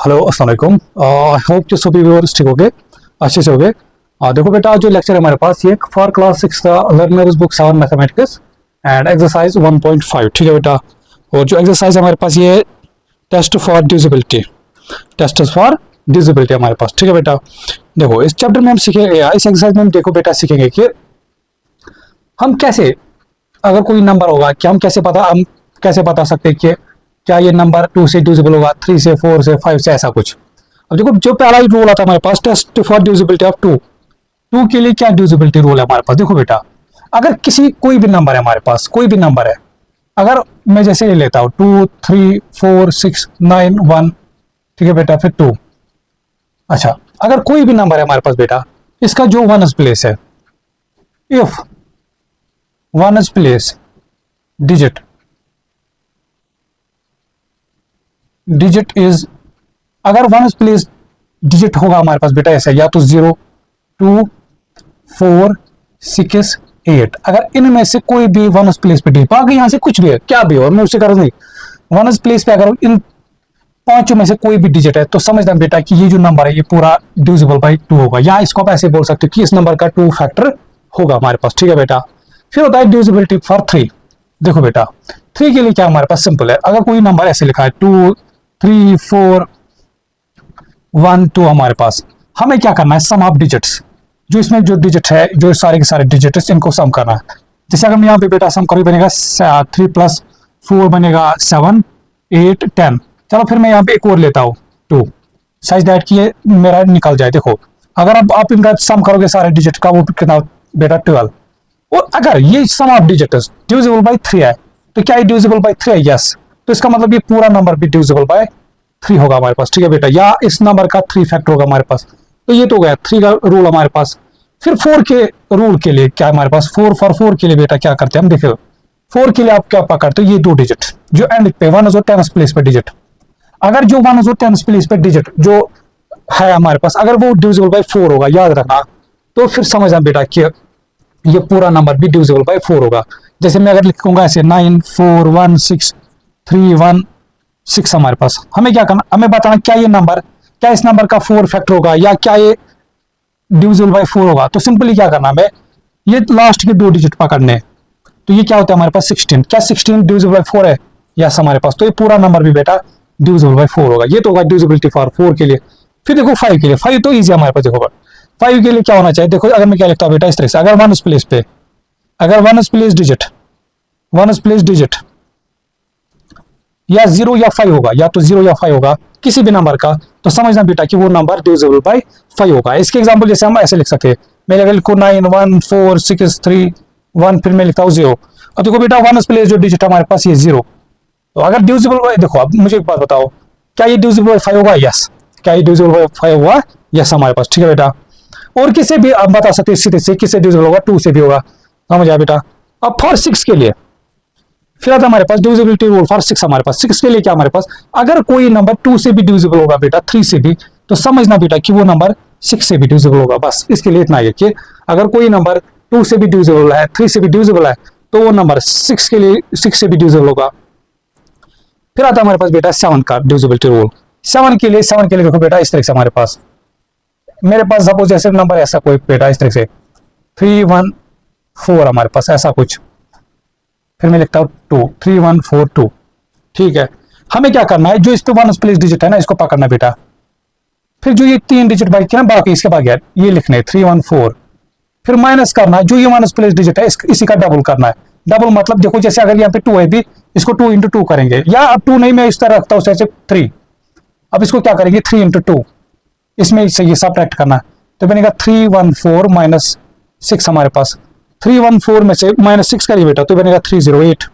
Hello अस्सलाम वालेकुम। I hope कि सभी व्यूअर्स ठीक होंगे, अच्छे से होंगे। देखो बेटा, जो लेक्चर है हमारे पास ये फॉर क्लास 6 का learners book 7 mathematics and exercise 1.5, ठीक है बेटा। और जो एक्सरसाइज हमारे पास ये test for divisibility, test for divisibility हमारे पास, ठीक है बेटा। देखो इस चैप्टर में हम सीखेंगे, इस एक्सरसाइज में हम देखो बेटा सीखेंगे कि हम कैसे, अगर कोई नंबर होगा कि हम कैसे बता सकते हैं कि क्या ये नंबर 2 से डिविजिबल होगा, 3 से, 4 से, 5 से, ऐसा कुछ। अब देखो जो पहला ही रूल आता है हमारे पास, टेस्ट फॉर डिविजिबिलिटी ऑफ 2 के लिए क्या डिविजिबिलिटी रूल है हमारे पास। देखो बेटा, अगर कोई भी नंबर है हमारे पास, कोई भी नंबर है, अगर मैं जैसे ये लेता हूं 2 3 4 6 9 1, ठीक है बेटा, फिर 2। अच्छा, अगर कोई भी नंबर है हमारे पास बेटा, इसका जो वनस प्लेस है, इफ वनस प्लेस डिजिट इज, अगर वनस प्लेस डिजिट होगा हमारे पास बेटा ऐसा, या तो 0 2 4 6 8, अगर इनमें से कोई भी वनस प्लेस पे डिजिट, बाकी यहां से कुछ भी है, क्या भी हो, और मैं उससे कर्ज नहीं, वनस प्लेस पे अगर इन पांचों में से कोई भी डिजिट है तो समझना बेटा कि ये जो नंबर है ये पूरा डिविजिबल बाई 2 होगा, या इसको आप ऐसे बोल सकते हो कि इस नंबर का 2 फैक्टर होगा हमारे पास, ठीक है बेटा। फिर होता है डिविजिबिलिटी फॉर 3। देखो बेटा 3 के लिए क्या हमारे पास सिंपल है, अगर कोई नंबर ऐसे लिखा है 2 3 4 1 2, हमारे पास हमें क्या करना है, सम ऑफ डिजिट्स, जो इसमें जो डिजिट है, जो सारे के सारे डिजिट इनको सम करना है। जैसे अगर मैं यहाँ पे बेटा सम करूँ, बनेगा 3 + 4 बनेगा 7 8 10। चलो फिर मैं यहाँ पे एक और लेता हूँ 2, सच दैट कि ये मेरा निकल जाए। देखो अगर आप इनका सम करोगे सारे डिजिट का, वो कितना बेटा 12। और अगर ये सम ऑफ डिजिट डिविजिबल बाई 3 है तो क्या ये डिविजिबल बाई 3 है? यस। तो इसका मतलब ये पूरा नंबर भी डिविजिबल बाय 3 होगा हमारे पास, ठीक है बेटा, या इस नंबर का 3 फैक्टर होगा हमारे पास। तो ये तो हो गया 3 का रूल हमारे पास। फिर 4 के रूल के लिए क्या हमारे पास, 4 के लिए बेटा क्या करते हैं हम, देखो 4 के लिए आप क्या पकड़ते हो, ये 2 डिजिट जो एंड पे 1 और 10 प्लेस पे डिजिट, अगर जो 1 और 10 प्लेस पे डिजिट जो है हमारे पास, अगर वो डिविजिबल बाय 4 होगा, याद रखना, तो फिर समझना बेटा कि ये पूरा नंबर भी डिविजिबल बाय 4 होगा। जैसे मैं अगर लिखूंगा ऐसे 9 4 1 6 3 1 6, हमारे पास हमें क्या करना, हमें बताना क्या ये नंबर, क्या इस नंबर का 4 फैक्टर होगा, या क्या ये डिविजिबल बाय 4 होगा। तो सिंपली क्या करना हमें, ये लास्ट के 2 डिजिट पकड़ने। तो ये क्या होता है हमारे पास 16, क्या 16 डिविजिबल बाय 4 है? यस हमारे पास। तो ये पूरा नंबर भी बेटा डिविजिबल बाय 4 होगा। ये तो होगा डिविजिबिलिटी फॉर 4 के लिए। फिर देखो 5 के लिए, 5 तो ईजी हमारे पास। देखो 5 के लिए क्या होना चाहिए, देखो अगर मैं क्या लिखता हूँ बेटा इस तरह से, अगर वनस प्लेस पे, अगर वनस प्लेस डिजिट या 0 या 5 होगा, या तो 0 या 5 होगा किसी भी नंबर का, तो समझना बेटा कि वो नंबर डिविजिबल बाय 5 होगा। इसके एग्जांपल जैसे हम ऐसे लिख सकते हैं, मैं अगर लिखूं 9 1 4 6 3 1, फिर मैं लिखता हूँ 0। अब देखो बेटा वनस प्लेस जो डिजिट हमारे पास ये 0, तो अगर डिविजिबल बाय, देखो अब मुझे एक बात बताओ, क्या ये डिविजिबल बाय 5 होगा? यस। क्या ये डिविजिबल बाय 5 होगा? यस हमारे पास, ठीक है बेटा। और किसी भी आप बता सकते हैं सीधे से, किससे डिविजिबल होगा, 2 से भी होगा, समझ आया बेटा। अब फॉर 6 के लिए फिर आता हमारे पास डिविजिबिलिटी रूल फॉर 6। हमारे पास 6 के लिए क्या हमारे पास, अगर कोई नंबर 2 से भी डिविजिबल होगा बेटा, 3 से भी, तो समझना बेटा कि वो नंबर 6 से भी डिविजिबल होगा। बस इसके लिए इतना है कि अगर कोई नंबर 2 से भी डिविजिबल है, 3 से भी डिविजिबल है, तो वो नंबर 6 के लिए 6 से भी डिविजिबल होगा। फिर आता हमारे पास बेटा 7 का डिविजिबिलिटी रूल। 7 के लिए देखो बेटा इस तरह से, हमारे पास मेरे पास सपोज जैसे नंबर ऐसा कोई बेटा इस तरह से 3 1 4 हमारे पास ऐसा कुछ, फिर मैं लिखता हूं 2 3 1 4 2, ठीक है। हमें क्या करना है, जो इस पे वनस प्लेस डिजिट है ना, इसको पकड़ना बेटा। फिर जो ये 3 डिजिट बाकी है ना, बाकी इसके बाकी ये लिखने 3 1 4, फिर माइनस करना है, जो ये वनस प्लेस डिजिट है इसी का डबल करना है। डबल मतलब देखो जैसे अगर यहाँ पे 2 है भी, इसको 2 × 2 करेंगे, या अब 2 नहीं, मैं इस तरह रखता हूँ जैसे 3, अब इसको क्या करेंगे 3 × 2, इसमें से ये सबट्रैक्ट करना है, तो बनेगा 3 1 4 - 6 हमारे पास। 3 1 4 में से -6 करिए बेटा, तो बनेगा 308।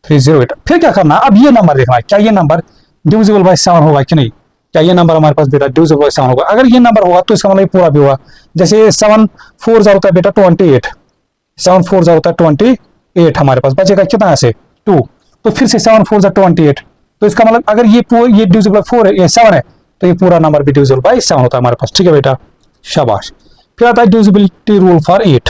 फिर क्या करना, अब ये नंबर देखना है, क्या ये नंबर डिविजिबल बाय 7 होगा कि नहीं। क्या ये नंबर हमारे पास बेटा डिविजिबल बाय 7 होगा? अगर ये नंबर होगा तो इसका मतलब पूरा भी होगा। जैसे 7 4 होता है बेटा 28, 7 4 होता है 28, हमारे पास बचेगा कितना ऐसे 2, तो फिर से 7 4 28, तो इसका मतलब अगर ये डिविजिबल बाय 4 है, ये 7 है, तो ये पूरा नंबर भी डिविजिबल बाय 7 होता है हमारे पास, ठीक है बेटा, शाबाश। फिर आता है डिविजिबिलिटी रूल फॉर 8।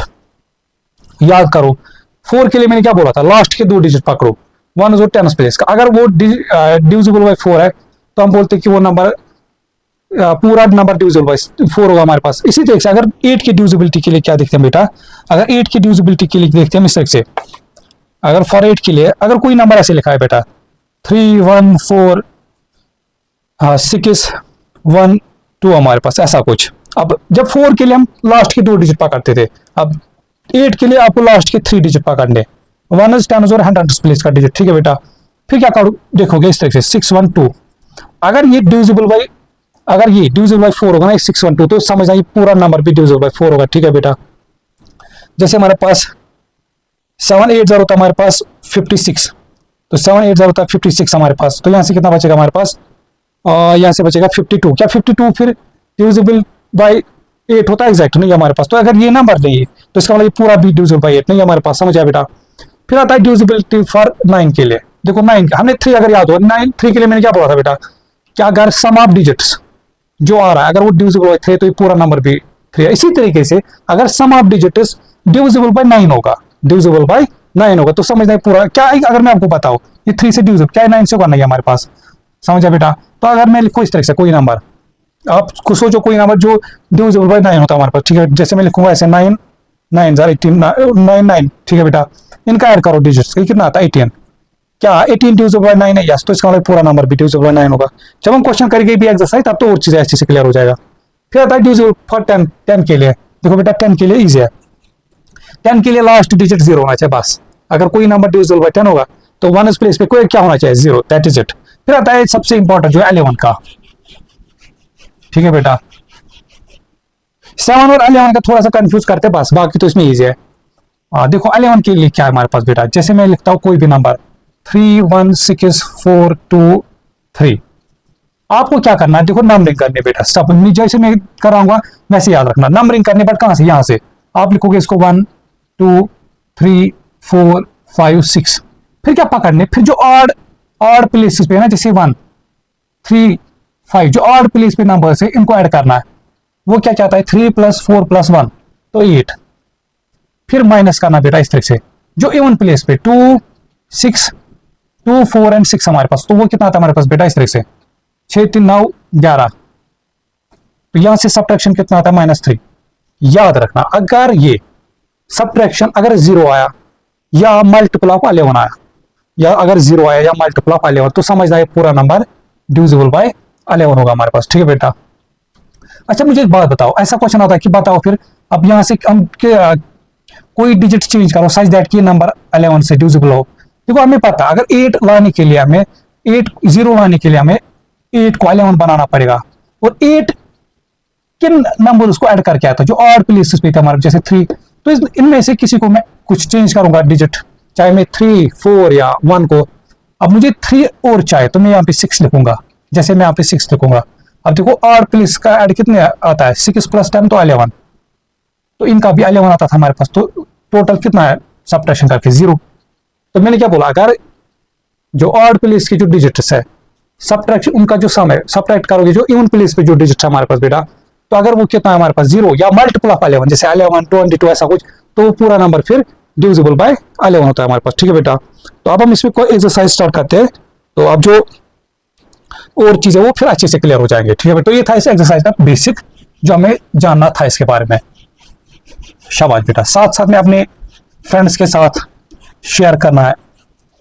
याद करो 4 के लिए मैंने क्या बोला था, लास्ट के 2 डिजिट पकड़ो, 1 और 10 प्लेस का, अगर वो डिविजिबल बाय 4 है तो हम बोलते हैं कि वो नंबर पूरा नंबर डिविजिबल बाय 4 होगा हमारे पास। इसी तरीके से अगर 8 की डिविजिबिलिटी के लिए क्या देखते हैं बेटा, अगर 8 की डिविजिबिलिटी के लिए देखते हैं इस तरीके से, अगर फॉर 8 के लिए अगर कोई नंबर ऐसे लिखा है बेटा 3 1 4 6 1 2 हमारे पास ऐसा कुछ। अब जब 4 के लिए हम लास्ट के 2 डिजिट पकड़ते थे, अब 8 के लिए आपको लास्ट के 3 डिजिट पकड़ने, 1 10 और 100 प्लेस का डिजिट, ठीक है बेटा। फिर क्या करो देखोगे इस तरह से 6 1 2, अगर ये डिविजिबल बाय, अगर ये डिविजिबल बाय 4 होगा ना 6 1 2, तो समझना ये पूरा नंबर भी डिविजिबल बाय 4 होगा, ठीक है बेटा। जैसे हमारे पास 7 8 0 था हमारे पास 56, तो 7 8 0 था 56 हमारे पास, तो यहाँ से कितना बचेगा हमारे पास, यहाँ से बचेगा 52। क्या 52 फिर डिविजिबल बाय 8 होता है? एग्जैक्ट नहीं हमारे पास। तो अगर ये नंबर नहीं है तो इसका मतलब ये पूरा भी डिविजिबल बाय 8 नहीं हमारे पास, समझ आया बेटा। फिर आता है डिविजिबिलिटी फॉर 9 के लिए। देखो 9 हमने 3 अगर याद हो 9 3 के लिए मैंने क्या बोला था बेटा, क्या अगर सम ऑफ डिजिट्स जो आ रहा है अगर वो डिविजिबल बाय 3 तो ये पूरा नंबर भी 3 है। इसी तरीके से अगर sum of digits divisible by 9 होगा, डिविजिबल बाय 9 होगा, तो समझना है पूरा क्या है। अगर मैं आपको बताऊं ये 3 से डिविजिबल क्या है, 9 से होगा नहीं हमारे पास, समझा बेटा। तो अगर मैं लिखूं इस तरह से कोई नंबर, आप खुद सोचो कोई नंबर जो डिविजिबल बाय 9 होता है हमारे पास, ठीक है। जैसे मैं लिखूंगा ऐसे 9 9 18 9, ठीक है बेटा। इनका ऐड करो डिजिट्स, कितना आता है 18। क्या 18 डिविजिबल बाय 9 है? यस, तो इसका मतलब पूरा नंबर भी डिविजिबल बाय 9 होगा। जब हम क्वेश्चन करेंगे भी एक्सरसाइज तब तो और चीजें अच्छे से क्लियर हो जाएगा। फिर आता है डिविजिबल फॉर 10 के लिए। देखो बेटा 10 के लिए इजी है, 10 के लिए लास्ट डिजिट 0 होना चाहिए बस। अगर कोई नंबर डिविजिबल बाय 10 होगा तो 1 प्लेस पे कोई क्या होना चाहिए, 0, दैट इज इट। फिर आता है सबसे इंपॉर्टेंट जो 11 का, ठीक है बेटा। 7 और 11 का थोड़ा सा कंफ्यूज करते बस, बाकी तो इसमें इजी है। देखो 11 के लिए क्या है हमारे पास बेटा, जैसे मैं लिखता हूं कोई भी नंबर 3 1 6 4 2 3, आपको क्या करना है, देखो नंबरिंग करनी बेटा। सब जैसे मैं कराऊंगा वैसे याद रखना, नंबरिंग करनी बट कहां से, यहां से आप लिखोगे इसको 1 2 3 4 5 6। फिर क्या पकड़ने, फिर जो ऑड प्लेसेस पे है ना, जैसे 1 3 5 जो ऑड प्लेस पे नंबर है इनको ऐड करना है। वो क्या चाहता है 3 + 4 + 1 तो 8। फिर माइनस करना बेटा इस तरह से, जो इवन प्लेस पे 2 6 2 4 और 6 हमारे पास, तो वो कितना आता है हमारे पास बेटा इस तरह से 6 3 9 11। तो यहां से सब्ट्रैक्शन कितना आता है -3। याद रखना अगर ये सब्ट्रैक्शन अगर 0 आया या मल्टीपल ऑफ 11 आया, या अगर 0 आया या मल्टीपल ऑफ 11, तो समझना है पूरा नंबर डिविजिबल बाय 11 होगा हमारे पास, ठीक है बेटा। अच्छा मुझे एक बात बताओ, ऐसा क्वेश्चन आता है कि बताओ फिर अब यहां से हम कोई डिजिट चेंज करो सच दैट कि नंबर 11 से डिविजिबल हो। देखो हमें पता अगर 8 लाने के लिए हमें 8 0 लाने के लिए हमें 8 को 11 बनाना पड़ेगा, और 8 किन नंबर उसको ऐड करके आता जो ऑड प्लेसेस पे थे हमारे, जैसे 3। तो इनमें से किसी को मैं कुछ चेंज करूंगा डिजिट, चाहे मैं 3 4 या 1 को। अब मुझे 3 और चाहे तो मैं यहाँ पे 6 लिखूंगा, जैसे मैं यहाँ पे 6 लिखूंगा। अब देखो ऑड प्लेस का ऐड कितने आता है, 6 + 10 तो 11, तो इनका भी 11 आता था हमारे पास, तो टोटल कितना है सब्ट्रैक्शन करके 0। तो मैंने क्या बोला, अगर जो ऑड प्लेस की जो डिजिट्स है सब्ट्रैक्शन उनका जो सम है सब्ट्रैक्ट करोगे जो इवन प्लेस पे जो डिजिट है हमारे पास बेटा, तो अगर वो कितना है हमारे पास 0 या मल्टीपल ऑफ 11 जैसे 11 22 ऐसा कुछ, तो पूरा नंबर फिर डिविजिबल बाय 11 होता है हमारे पास, ठीक है बेटा। तो अब हम इसमें कोई एक्सरसाइज स्टार्ट करते हैं, तो अब जो और चीजें वो फिर अच्छे से क्लियर हो जाएंगे, ठीक है बेटा। तो ये था इस एक्सरसाइज का बेसिक जो हमें जानना था इसके बारे में। शाबाश बेटा, साथ साथ में अपने फ्रेंड्स के साथ शेयर करना है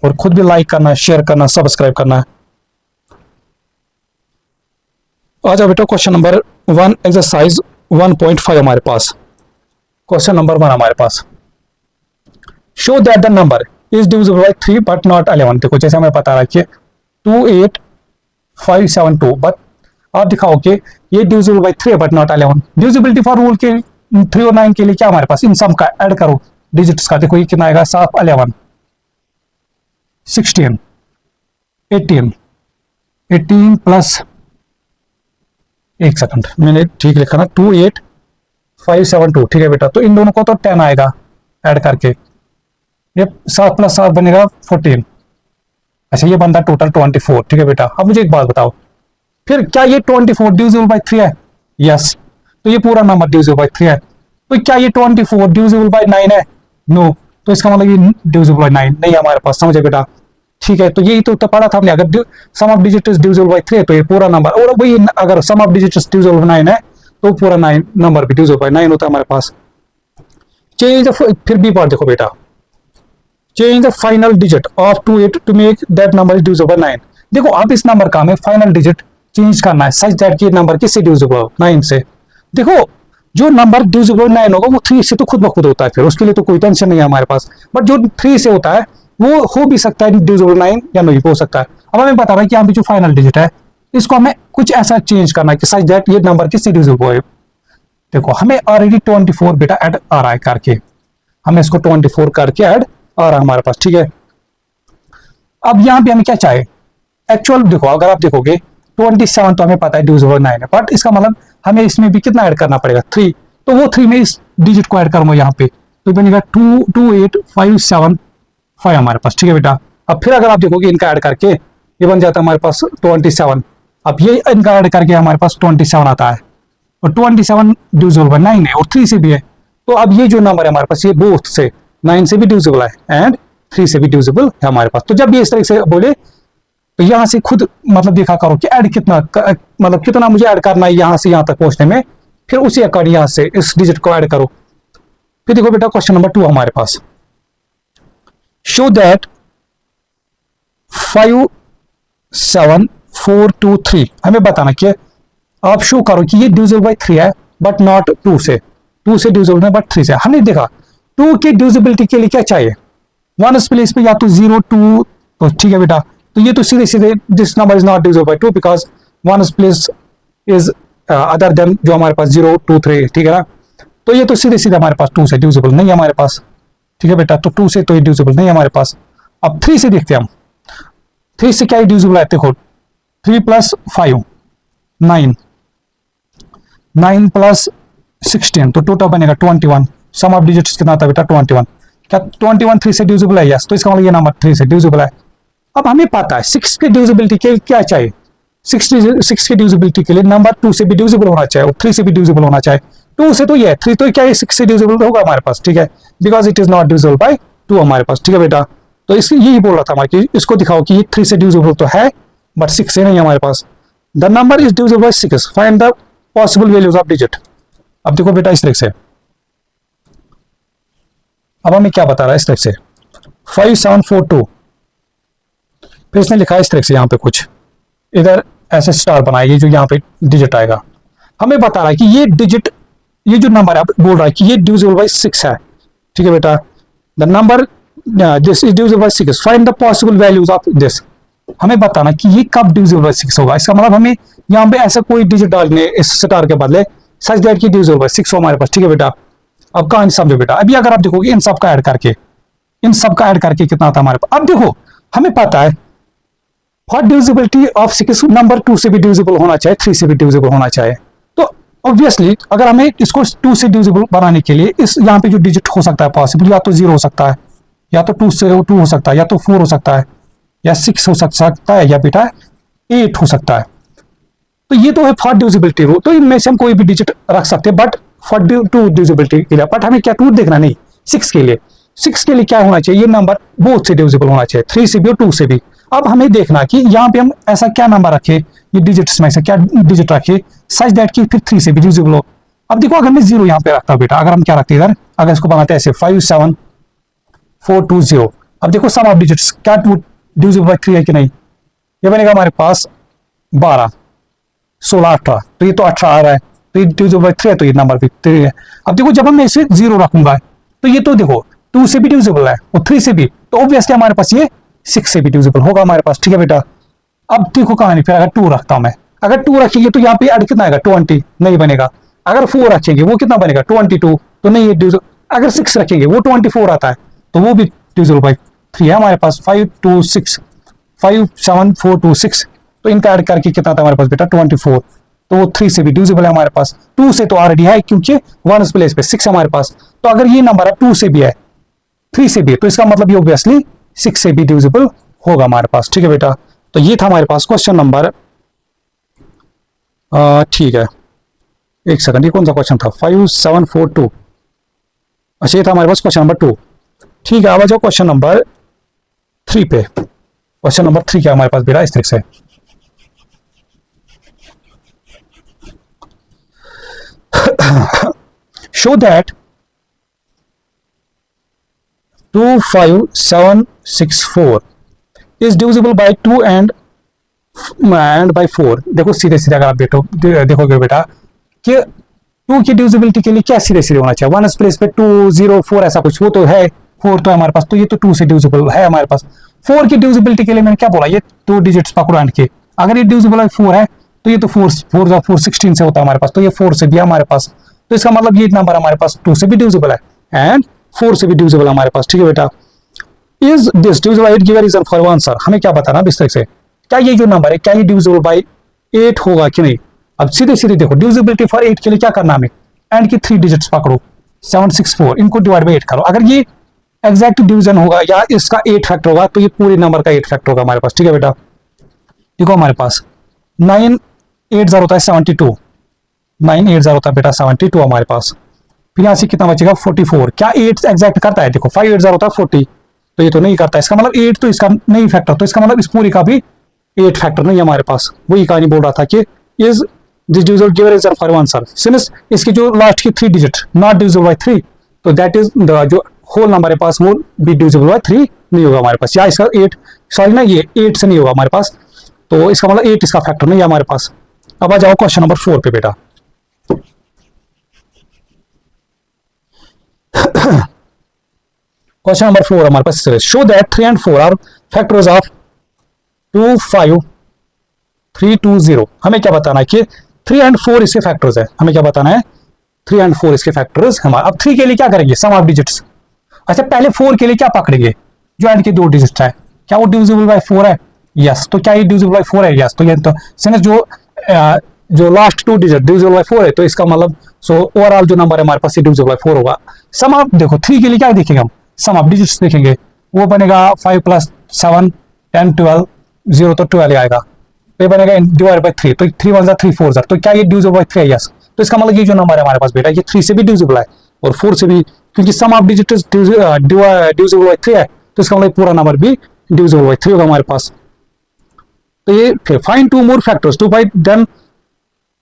और खुद भी लाइक करना है, शेयर करना, सब्सक्राइब करना है। आ जाओ बेटा क्वेश्चन नंबर 1 एक्सरसाइज 1.5 हमारे पास। क्वेश्चन नंबर 1 हमारे पास, show that the number is divisible by 3 but not 11। देखो जैसे हमें पता है कि 28572, बट आप दिखाओ कि ये divisible by 3 but not 11। Divisibility for rule के 3 और 9 के लिए क्या हमारे पास, इन सम का ऐड करो डिजिट्स का। देखो ये कितना आएगा 7 11 16 18 18 प्लस, एक सेकंड मैंने ठीक लिखा ना, 28572, ठीक है बेटा। तो इन दोनों को तो 10 आएगा ऐड करके, ये 7 + 7 बनेगा 14। अच्छा ये बनता टोटल 24, ठीक है बेटा। अब मुझे एक बात बताओ, फिर क्या ये 24 डिविजिबल बाय 3 है? यस, तो ये पूरा नंबर डिविजिबल बाय 3 है। तो क्या ये 24 डिविजिबल बाय 9 है? नो, तो इसका मतलब ये डिविजिबल बाय 9 नहीं है हमारे पास, समझे बेटा। ठीक है, तो यही तो पढ़ा था हमने, अगर sum of digit is divisible by 3 तो ये पूरा नंबर, और वही अगर sum of digit is divisible by 9 है तो पूरा 9 नंबर भी डिविजिबल बाय 9 होता है हमारे पास। चेंज फिर भी बार देखो बेटा, change the final digit of 28 to make that number is divisible by 9। देखो अब इस नंबर का हमें फाइनल डिजिट चेंज करना है सच दैट कि नंबर किससे डिविजिबल हो, 9 से। देखो जो नंबर डिविजिबल 9 होगा वो 3 से तो खुद ब खुद होता है, फिर उसके लिए तो कोई टेंशन नहीं है हमारे पास। बट जो 3 से होता है वो हो भी सकता है डिविजिबल 9 या नहीं हो सकता है। अब हमें बता रहा है कि यहाँ पे जो फाइनल डिजिट है इसको हमें कुछ ऐसा चेंज करना है कि सच दैट ये नंबर किससे डिविजिबल हो। देखो हमें ऑलरेडी 24 बेटा ऐड आ रहा है करके, हमें इसको 24 करके ऐड आ रहा है हमारे पास, ठीक है। अब यहाँ पे हमें क्या चाहिए एक्चुअल, देखो अगर आप देखोगे 27 तो हमें पता है डिविजिबल 9 है, बट इसका मतलब हमें इसमें भी कितना ऐड करना पड़ेगा 3, तो वो 3 में इस डिजिट को ऐड करूंगा यहाँ पे तो बनेगा 228,575 हमारे पास, ठीक है बेटा। अब फिर अगर आप देखोगे इनका ऐड करके ये बन जाता है हमारे पास 27। अब ये इनका ऐड करके हमारे पास 27 आता है, और 27 डिविजिबल बाय 9 है और 3 से भी है। तो अब ये जो नंबर है हमारे पास ये बोथ से 9 से भी डिविजिबल है एंड 3 से भी डिविजिबल है हमारे पास। तो जब ये इस तरह से बोले तो यहाँ से खुद मतलब देखा करो कि ऐड कितना मतलब कितना मुझे ऐड करना है यहाँ से यहाँ तक पहुंचने में, फिर उसी अकॉर्डिंग यहाँ से इस डिजिट को ऐड करो। फिर देखो बेटा क्वेश्चन नंबर 2 हमारे पास, शो दैट 57423, हमें बताना कि आप शो करो कि ये डिविजिबल बाय 3 है बट नॉट 2 से डिविजिबल है बट 3 से। हमने देखा 2 की डिविजिबिलिटी के लिए क्या चाहिए, 1 प्लेस पे या तो 0 2, तो ठीक है बेटा, तो ये तो सीधे सीधे this number is not divisible by 2 because 1 place is other than जो हमारे पास 0 2 3, ठीक है ना। तो ये तो सीधे सीधे हमारे पास 2 से डिविजिबल नहीं है हमारे पास, ठीक है बेटा, तो 2 से तो ये डिविजिबल नहीं है हमारे पास। अब 3 से देखते हैं हम, 3 से क्या डिविजिबल है, देखो 3 + 5 9, 9 + 16 तो टोटल बनेगा 21। सम ऑफ डिजिट्स कितना था बेटा 21। क्या 21 3 से डिविजिबल है, यस, तो इसका मतलब ये नंबर 3 से डिविजिबल है। अब हमें पता है 6 की डिविजिबिलिटी के लिए क्या चाहिए, 6 की डिविजिबिलिटी के लिए नंबर 2 से भी डिविजिबल होना चाहिए और 3 से भी डिविजिबल होना चाहिए। 2 से तो ये है, 3 तो क्या है 6 से डिविजिबल होगा हमारे पास, ठीक है, because it is not divisible by 2 हमारे पास, ठीक है बेटा। तो इसकी यही बोल रहा था हमारे कि इसको दिखाओ कि ये 3 से डिविजिबल तो है बट 6 से नहीं हमारे पास। The number is divisible by 6, find the possible values of digit. अब देखो बेटा इस तरह से, अब हमें क्या बता रहा है इस तरह से 5742, फिर इसने लिखा है इस तरह से यहाँ पे कुछ इधर ऐसे स्टार बनाएगी जो यहाँ पे डिजिट आएगा। हमें बता रहा है कि ये डिजिट, ये जो नंबर है बोल रहा है कि ये डिविजिबल बाय 6 है, ठीक है बेटा। The number this is divisible by 6, find the possible values of this. हमें बताना कि ये कब डिविजिबल बाय 6 होगा, इसका मतलब हमें यहाँ पे ऐसा कोई डिजिट डालने इस स्टार के बदले सच दैट की डिविजिबल बाय 6 हो हमारे पास, ठीक है बेटा। अब कहानी समझो बेटा, अभी अगर आप देखोगे इन सब का ऐड करके कितना था हमारे पास। अब देखो हमें पता है फॉर डिविजिबिलिटी ऑफ 6 नंबर 2 से भी डिविजिबल होना चाहिए, 3 से भी डिविजिबल होना चाहिए। तो ऑब्वियसली अगर हमें इसको 2 से डिविजिबल बनाने के लिए इस यहाँ पे जो डिजिट हो सकता है पॉसिबल, या तो 0 हो सकता है, या तो 2 से 2 हो सकता है, या तो 4 हो सकता है, या 6 हो सकता है, या बेटा 8 हो सकता है। तो ये तो है फॉर डिविजिबिलिटी रूल, तो इनमें से हम कोई भी डिजिट रख सकते हैं बट फॉर 2 डिविजिबिलिटी के लिए। बट हमें क्या 2 देखना नहीं, 6 के लिए क्या होना चाहिए, ये नंबर बोथ से डिविजिबल होना चाहिए, 3 से भी और 2 से भी। अब हमें देखना कि यहाँ पे हम ऐसा क्या नंबर रखे, ये डिजिट्स में से क्या डिजिट रखे सच दैट कि फिर 3 से भी डिविजिबल हो। अब देखो अगर मैं 0 यहाँ पे रखता हूँ बेटा, अगर हम क्या रखते हैं इधर, अगर इसको बनाते हैं ऐसे 57420, अब देखो सम ऑफ डिजिट्स क्या डिविजिबल बाय 3 है कि नहीं, ये बनेगा हमारे पास 12 16 18, तो ये तो 18 आ रहा है, तो ये डिविजिबल बाय 3 है, तो ये नंबर भी 3 है। अब देखो जब हम इसे 0 रखूंगा तो ये तो देखो 2 से भी डिविजिबल है और 3 से भी, तो ऑब्वियसली हमारे पास ये 6 से भी डिविजिबल होगा हमारे पास, ठीक है बेटा। अब देखो कहानी, फिर अगर 2 रखता हूं मैं, अगर 2 रखेंगे तो यहाँ पे ऐड कितना आएगा 20, नहीं बनेगा। अगर 4 रखेंगे वो कितना बनेगा 22, तो नहीं ये डिविजिबल। अगर 6 रखेंगे वो 24 आता है, तो वो भी डिविजिबल बाय 3 है हमारे पास। 57426, तो इनका ऐड करके कितना था हमारे पास बेटा 24, तो वो 3 से भी डिविजिबल है हमारे पास। 2 से तो ऑलरेडी है क्योंकि 1 प्लेस पे 6 हमारे पास, तो अगर ये नंबर है 2 से भी है 3 से भी, तो इसका मतलब ये ऑब्वियसली 6 से भी डिविजिबल होगा हमारे पास, ठीक है बेटा। तो ये था हमारे पास क्वेश्चन नंबर, ठीक है एक सेकंड, ये कौन सा क्वेश्चन था 5742, अच्छा ये था हमारे पास क्वेश्चन नंबर 2, ठीक है। अब आ जाओ क्वेश्चन नंबर 3 पे। क्वेश्चन नंबर 3 क्या हमारे पास बेटा इस तरीके से show that 25764 is divisible by 2 and by 4। देखो सीधे सीधे अगर आप देखोगे बेटा कि 2 की डिविजिबिलिटी के लिए क्या सीधे सीधे होना चाहिए, 1 प्लेस पे 2 0 4 ऐसा कुछ, वो तो है 4 तो है हमारे पास, तो ये तो 2 से डिविजिबल है हमारे पास। 4 की डिविजिबिलिटी के लिए मैंने क्या बोला, ये 2 डिजिट्स पकड़ो एंड के, अगर ये डिविजिबल है 4 है तो ये तो 4 16 से होता है हमारे पास, तो ये 4 से भी है हमारे पास, तो इसका मतलब ये नंबर हमारे पास 2 से भी डिविजिबल है एंड 4 से भी डिविजिबल है हमारे पास। ठीक है बेटा, is this divisible 8 give a reason for answer. हमें क्या बताना इस तरह से, क्या ये जो नंबर है क्या ये डिविजिबल बाय 8 होगा कि नहीं। अब सीधे सीधे देखो डिविजिबिलिटी फॉर 8 के लिए क्या करना हमें, एंड की 3 डिजिट्स पकड़ो 764, इनको डिवाइड बाय 8 करो, अगर ये एग्जैक्ट डिवीजन होगा या इसका 8 फैक्टर होगा तो ये पूरे नंबर का 8 फैक्टर होगा हमारे पास। ठीक है बेटा, देखो हमारे पास 9 8 0 होता है 72, 9 8 0 होता है बेटा 72 हमारे पास, फिर यहाँ से कितना बचेगा 44। क्या 8 एग्जैक्ट करता है, देखो 5 8 0 होता है 40, तो ये तो नहीं करता, इसका मतलब 8 तो इसका नहीं फैक्टर, तो इसका मतलब इस पूरी का भी 8 फैक्टर नहीं है हमारे पास। वही कहानी बोल रहा था कि is this divisible give reason for answer, since इसकी जो लास्ट की 3 डिजिट नॉट डिविजिबल बाय 3, तो दैट इज द जो होल नंबर है पास वो भी डिविजिबल बाय 3 नहीं होगा हमारे पास, या इसका 8 सॉरी ना ये 8 से नहीं होगा हमारे पास, तो इसका मतलब 8 इसका फैक्टर नहीं है हमारे पास। अब आ जाओ क्वेश्चन नंबर 4 पे बेटा। क्वेश्चन नंबर 4 हमारे पास show that 3 and 4 are factors of 25320। हमें क्या बताना है कि 3 and 4 इसके फैक्टर्स है, हमें क्या बताना है 3 and 4 इसके फैक्टर्स हमारे। अब 3 के लिए क्या करेंगे, सम ऑफ डिजिट्स। अच्छा पहले 4 के लिए क्या पकड़ेंगे, जो एंड के 2 डिजिट है, क्या वो डिविजिबल बाय 4 है, यस, तो क्या ये डिविजिबल बाय 4 है, यस, तो ये तो सिंस जो लास्ट 2 डिजिट डिविजिबल बाय 4 है, तो इसका मतलब सो ओवरऑल जो नंबर है हमारे पास डिविजिबल बाय 4 होगा। सम ऑफ देखो 3 के लिए क्या देखेंगे हम, सम ऑफ डिजिट्स देखेंगे, वो बनेगा 5 + 7 10 12 0 तो 12 आएगा, तो ये बनेगा डिवाइड बाय 3, तो 3 1 3 4 तो क्या ये डिविजिबल बाय 3 है, यस, तो इसका मतलब ये जो नंबर है हमारे पास बेटा ये 3 से भी डिविजिबल है और 4 से भी, क्योंकि सम ऑफ डिजिट्स डिविजिबल बाय 3 है, तो इसका मतलब पूरा नंबर भी डिविजिबल बाय 3 होगा हमारे पास। तो ये फिर find 2 more factors to by them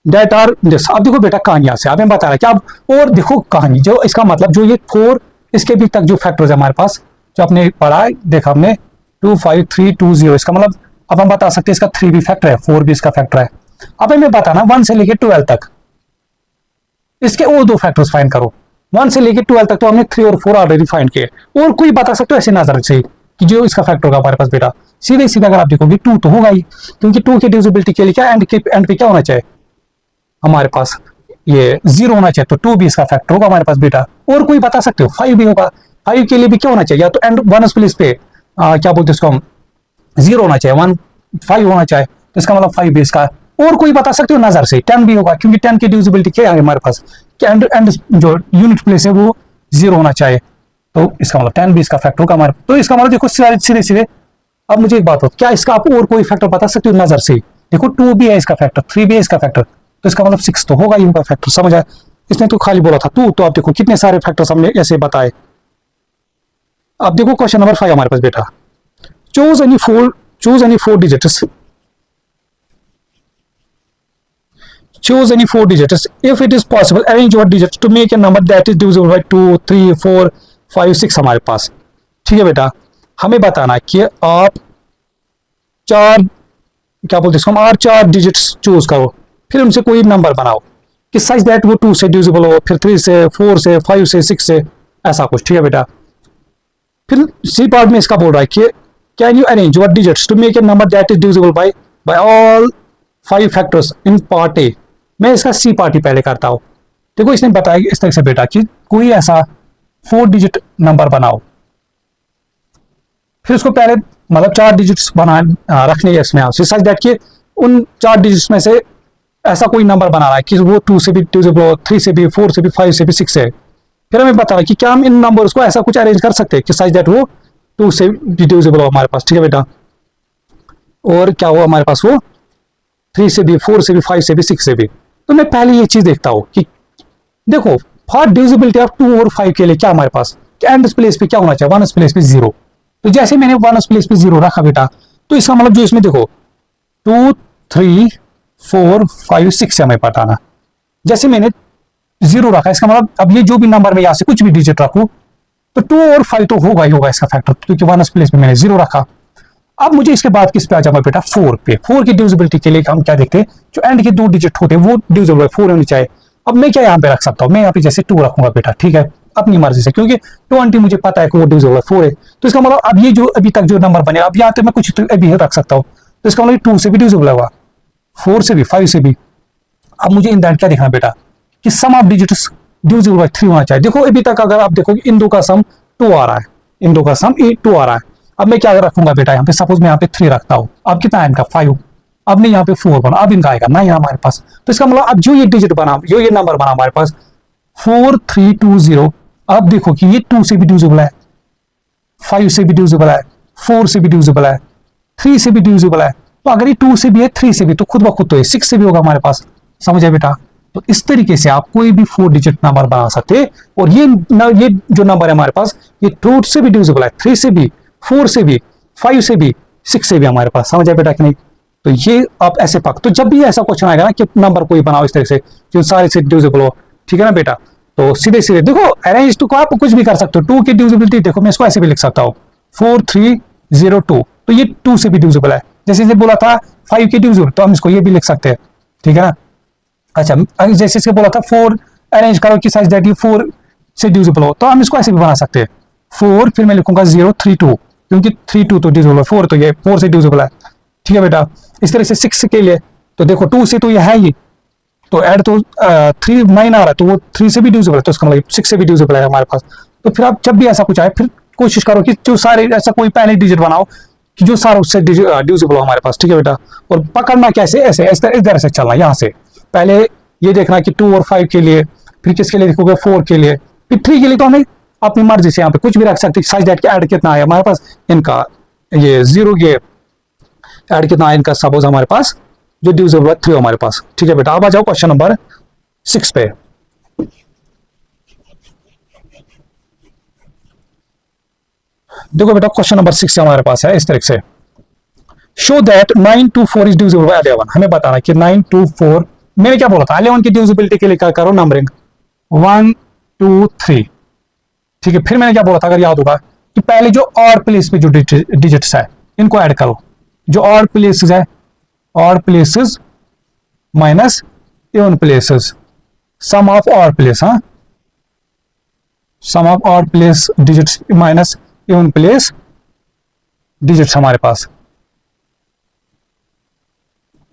that are this. अब देखो बेटा कहानी से अब हम बता रहा है कि अब और देखो कहानी, जो इसका मतलब जो ये 4 इसके भी तक जो फैक्टर्स है हमारे पास जो आपने पढ़ा है, देखा हमने 25320, इसका मतलब अब हम बता सकते हैं इसका 3 भी फैक्टर है 4 भी इसका फैक्टर है। अब हमें बताना 1 से लेके 12 तक इसके और 2 फैक्टर्स फाइंड करो, 1 से लेके 12 तक तो हमने 3 और 4 ऑलरेडी फाइंड किए, और कोई बता सकते हो ऐसे नजर से कि जो इसका फैक्टर होगा हमारे पास बेटा, सीधे सीधे अगर आप देखोगे 2 तो होगा ही, क्योंकि 2 की डिविजिबिलिटी के लिए क्या एंड पे क्या होना चाहिए हमारे पास, ये 0 होना चाहिए, तो 2 भी इसका फैक्टर होगा हमारे पास बेटा। और कोई बता सकते हो 5 भी होगा, 5 के लिए भी क्या होना चाहिए, या तो एंड 1 प्लेस पे क्या बोलते हैं इसको हम 0 होना चाहिए, 1 5 होना चाहिए, तो इसका मतलब 5 भी इसका। और कोई बता सकते हो नजर से 10 भी होगा, क्योंकि 10 की डिविजिबिलिटी क्या है हमारे पास, एंड जो यूनिट प्लेस है वो 0 होना चाहिए, तो इसका मतलब 10 भी इसका फैक्टर होगा हमारे। तो इसका मतलब देखो सीधे सीधे। अब मुझे एक बात हो, क्या इसका आप और कोई फैक्टर बता सकते हो नजर से, देखो 2 भी है इसका फैक्टर, 3 भी है इसका फैक्टर, तो इसका मतलब 6 तो होगा ही होगा फैक्टर, समझ आया। इसने तो खाली बोला था 2, तो आप देखो कितने सारे फैक्टर्स हमने ऐसे बताए। अब देखो क्वेश्चन नंबर 5 हमारे पास बेटा, choose any 4 digits, choose any 4 digits if it is possible arrange your digits to make a number that is divisible by 2 3 4 5 6 हमारे पास। ठीक है बेटा, हमें बताना कि आप 4 क्या बोलते हैं हम 4 डिजिट्स चूज करो, फिर उनसे कोई नंबर बनाओ कि सच दैट वो 2 से डिविजिबल हो, फिर 3 से 4 से 5 से 6 से ऐसा कुछ। ठीक है बेटा, फिर सी पार्ट में इसका बोल रहा है कि can you arrange your digits to make a number that is divisible by all 5 factors in part A. मैं इसका सी पार्ट ही पहले करता हूं। देखो इसने बताया इस तरह से बेटा कि कोई ऐसा 4 डिजिट नंबर बनाओ, फिर उसको पहले मतलब 4 डिजिट्स बना रखने हैं इसमें आपसे, सच दैट कि उन 4 डिजिट्स में से ऐसा कोई नंबर बना रहा है कि वो 2 से भी डिविजिबल हो, 3 से भी, 4 से भी, 5 से भी, 6 से। फिर हमें बता रहा है कि क्या हम इन नंबर्स को ऐसा कुछ अरेंज कर सकते हैं कि सच दैट वो 2 से भी डिविजिबल हो हमारे पास। ठीक है बेटा, और क्या हो हमारे पास वो 3 से भी, 4 से भी, 5 से भी, 6 से भी। तो मैं पहले ये चीज देखता हूं कि देखो फॉर डिविजिबिलिटी ऑफ 2 और 5 के लिए क्या हमारे पास एंड प्लेस पे क्या होना चाहिए, 1 प्लेस पे 0। तो जैसे मैंने 1 प्लेस पे 0 रखा बेटा, तो इसका मतलब जो इसमें देखो 2 3 4 5 6 हमें पटाना। जैसे मैंने 0 रखा, इसका मतलब अब ये जो भी नंबर में यहां से कुछ भी डिजिट रखू तो 2 और 5 तो होगा ही होगा इसका फैक्टर, क्योंकि वनस प्लेस में मैंने 0 रखा। अब मुझे इसके बाद किस पे आ जाऊंगा बेटा, 4 पे। 4 की डिविजिबिलिटी के लिए हम क्या देखते हैं, जो एंड के 2 डिजिट होते हैं वो डिविजिबल बाय 4 होनी चाहिए। अब मैं क्या यहाँ पे रख सकता हूँ, मैं यहाँ पे जैसे 2 रखूंगा बेटा, ठीक है, अपनी मर्जी से, क्योंकि 20 मुझे पता है कि वो डिविजिबल बाय 4 है। तो इसका मतलब अब ये जो अभी तक जो नंबर बने, अब यहाँ पे मैं कुछ तो अभी रख सकता हूँ, तो इसका मतलब 2 से भी डिविजिबल होगा, 4 से भी, 5 से भी। अब मुझे इन दैट क्या देखना बेटा, कि सम ऑफ डिजिट्स डिविजिबल बाय 3 होना चाहिए। देखो अभी तक अगर आप देखो इन दो का सम 2 आ रहा है, इन दो का सम 2 आ रहा है। अब मैं क्या रखूंगा बेटा, यहाँ पे सपोज मैं यहाँ पे 3 रखता हूँ, अब कितना है इनका 5, अब नहीं यहाँ पे 4 बना, अब इनका आएगा 9 हमारे पास। तो इसका मतलब अब जो ये डिजिट बना, जो ये नंबर बना हमारे पास 4320, अब देखो कि ये 2 से भी डिविजिबल है, 5 से भी डिविजिबल है, 4 से भी डिविजिबल है, 3 से भी डिविजिबल है। तो अगर ये 2 से भी है, 3 से भी, तो खुद ब खुद तो ये 6 से भी होगा हमारे पास। समझे बेटा? तो इस तरीके से आप कोई भी 4 डिजिट नंबर बना सकते हैं। और ये जो नंबर है हमारे पास, ये 2 से भी डिविजिबल है, 3 से भी, 4 से भी, 5 से भी, 6 से भी हमारे पास। समझ आए बेटा कि नहीं? तो ये आप ऐसे पक, तो जब भी ऐसा क्वेश्चन आएगा ना कि नंबर कोई बनाओ इस तरह से जो सारे से डिविजिबल हो, ठीक है ना बेटा, तो सीधे सीधे देखो अरेंज टू को आप कुछ भी कर सकते हो। 2 की डिविजिबिलिटी देखो, मैं इसको ऐसे भी लिख सकता हूँ 4302, तो ये 2 से भी डिविजिबल है। जैसे बोला था 5 की डिविजिबल, तो हम इसको ये भी लिख सकते हैं, ठीक है ना। अच्छा, जैसे इसके बोला था 4 अरेंज करो कि साइज दैट ये 4 से डिविजिबल हो, तो हम इसको ऐसे भी बना सकते हैं 4, फिर मैं लिखूंगा 032, क्योंकि 32 तो डिविजिबल है, 4 तो ये 4 से डिविजिबल है, ठीक है बेटा। इस तरह से 6 के लिए तो देखो 2 से तो ये है ही, तो ऐड तो 3 9 आ रहा है, तो वो 3 से भी डिविजिबल है, तो इसका मतलब 6 से भी डिविजिबल है हमारे पास। तो फिर आप जब भी ऐसा कुछ आए, फिर कोशिश करो कि जो सारे ऐसा कोई पहले डिजिट बनाओ कि जो सारा उससे डिविजिबल हो हमारे पास, ठीक है बेटा। और पकड़ना कैसे, ऐसे इस तरह से चलना, यहाँ से पहले ये देखना कि 2 और 5 के लिए, फिर किसके लिए देखोगे 4 के लिए, फिर 3 के लिए तो हमें अपनी मर्जी से यहाँ पे कुछ भी रख सकते, साइज दैट के ऐड कितना है हमारे पास, इनका ये 0 ये ऐड कितना है इनका, सपोज हमारे पास जो डिविजिबल है 3 हमारे पास, ठीक है बेटा। अब आ जाओ क्वेश्चन नंबर 6 पे। देखो बेटा क्वेश्चन नंबर 6 हमारे पास है इस तरह से, show that 924 is divisible by 11। हमें बताना कि 924, मैंने क्या बोला था 11 की डिविजिबिलिटी के लिए क्या करो, नंबरिंग 1 2 3, ठीक है। फिर मैंने क्या बोला था, अगर याद होगा, कि पहले जो ऑड प्लेस पे जो डिजिट्स है इनको ऐड करो, जो ऑड प्लेसेस है, odd places minus even places, sum of odd place, हाँ, sum of odd place digits minus even place digits हमारे पास।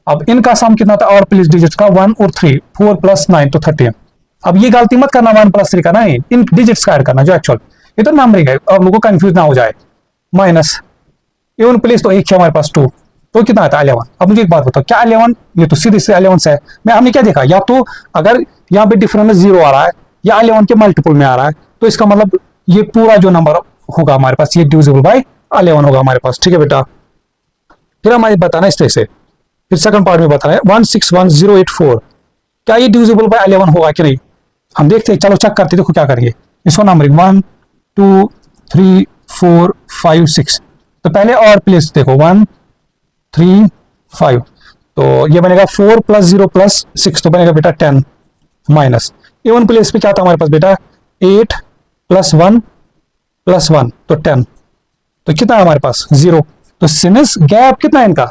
अब इनका सम कितना था ऑड प्लेस डिजिट्स का, 1 और 3, 4 + 9 तो 13। अब ये गलती मत करना 1 + 3 का, नहीं, इन डिजिट्स का ऐड करना जो एक्चुअल, ये तो नंबरिंग है, अब लोगों को कंफ्यूज ना हो जाए। माइनस इवन प्लेस तो एक है हमारे पास 2, तो कितना आता है 11। अब मुझे एक बात बताओ, क्या 11, ये तो सीधे से 11 से है, मैं हमने क्या देखा, या तो अगर यहाँ पे डिफरेंस में 0 आ रहा है या 11 के मल्टीपल में आ रहा है, तो इसका मतलब ये पूरा जो नंबर होगा हमारे पास ये डिविजिबल बाय 11 होगा हमारे पास, ठीक है बेटा। फिर हमारे बताना इस तरह से, फिर सेकंड पार्ट में बताना है 161084, क्या ये डिविजिबल बाय 11 होगा कि नहीं, हम देखते हैं, चलो चेक करते, देखो क्या करेंगे इसको, नंबरिंग 1 2 3 4 5 6, तो पहले और प्लेस देखो 1 3 5, तो ये बनेगा 4 + 0 + 6, तो बनेगा बेटा 10, माइनस इवन प्लेस पे क्या था हमारे पास बेटा 8 + 1 + 1, तो 10, तो कितना है हमारे पास 0, तो सिंस गैप कितना है इनका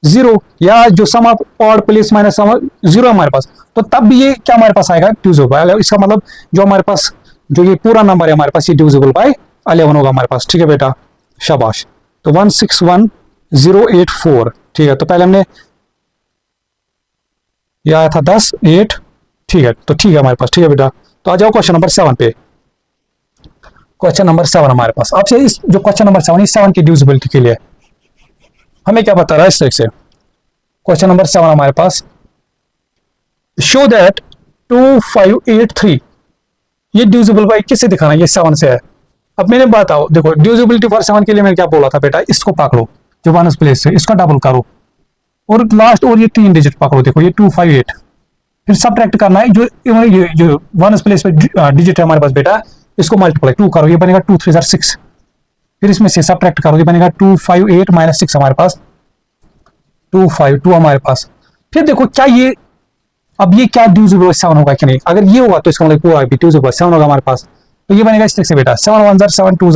0, या जो sum of odd place minus sum 0 हमारे पास, तो तब भी ये क्या हमारे पास आएगा डिविजिबल। इसका मतलब जो हमारे पास जो ये पूरा नंबर है हमारे पास ये डिविजिबल बाय 11 होगा हमारे पास, ठीक है बेटा, शाबाश। तो 161084, ठीक है। तो पहले हमने ये आया था 10 8, ठीक है, तो ठीक है हमारे पास, ठीक है बेटा। तो आ जाओ क्वेश्चन नंबर 7 पे। क्वेश्चन नंबर 7 हमारे पास, आपसे इस जो क्वेश्चन नंबर 7 इस 7 की डिविजिबिलिटी के लिए हमें क्या बता रहा है इस तरह से, क्वेश्चन नंबर 7 हमारे पास, शो दैट 2583, ये डिविजिबल बाय किससे दिखाना, ये 7 से है। अब मैंने बताओ, देखो डिविजिबिलिटी फॉर 7 के लिए मैंने क्या बोला था बेटा, इसको पकड़ो जो वनस प्लेस है, इसका डबल करो और लास्ट और ये 3 डिजिट पकड़ो, देखो ये 258, फिर सब्ट्रैक्ट करना है जो वनस प्लेस पे डिजिट है हमारे पास बेटा, इसको मल्टीप्लाई 2 करो, ये बनेगा 2 3 6, फिर इसमें से सब्ट्रैक्ट करो, ये बनेगा 258 माइनस 6 हमारे पास 252 हमारे पास। फिर देखो क्या ये, अब ये क्या डिविजिबल बाय 7 होगा कि नहीं, अगर ये होगा तो इसका मतलब पूरा भी डिविजिबल बाय 7 होगा हमारे पास। तो ये बनेगा इस तरीके से बेटा, 7 1 7 2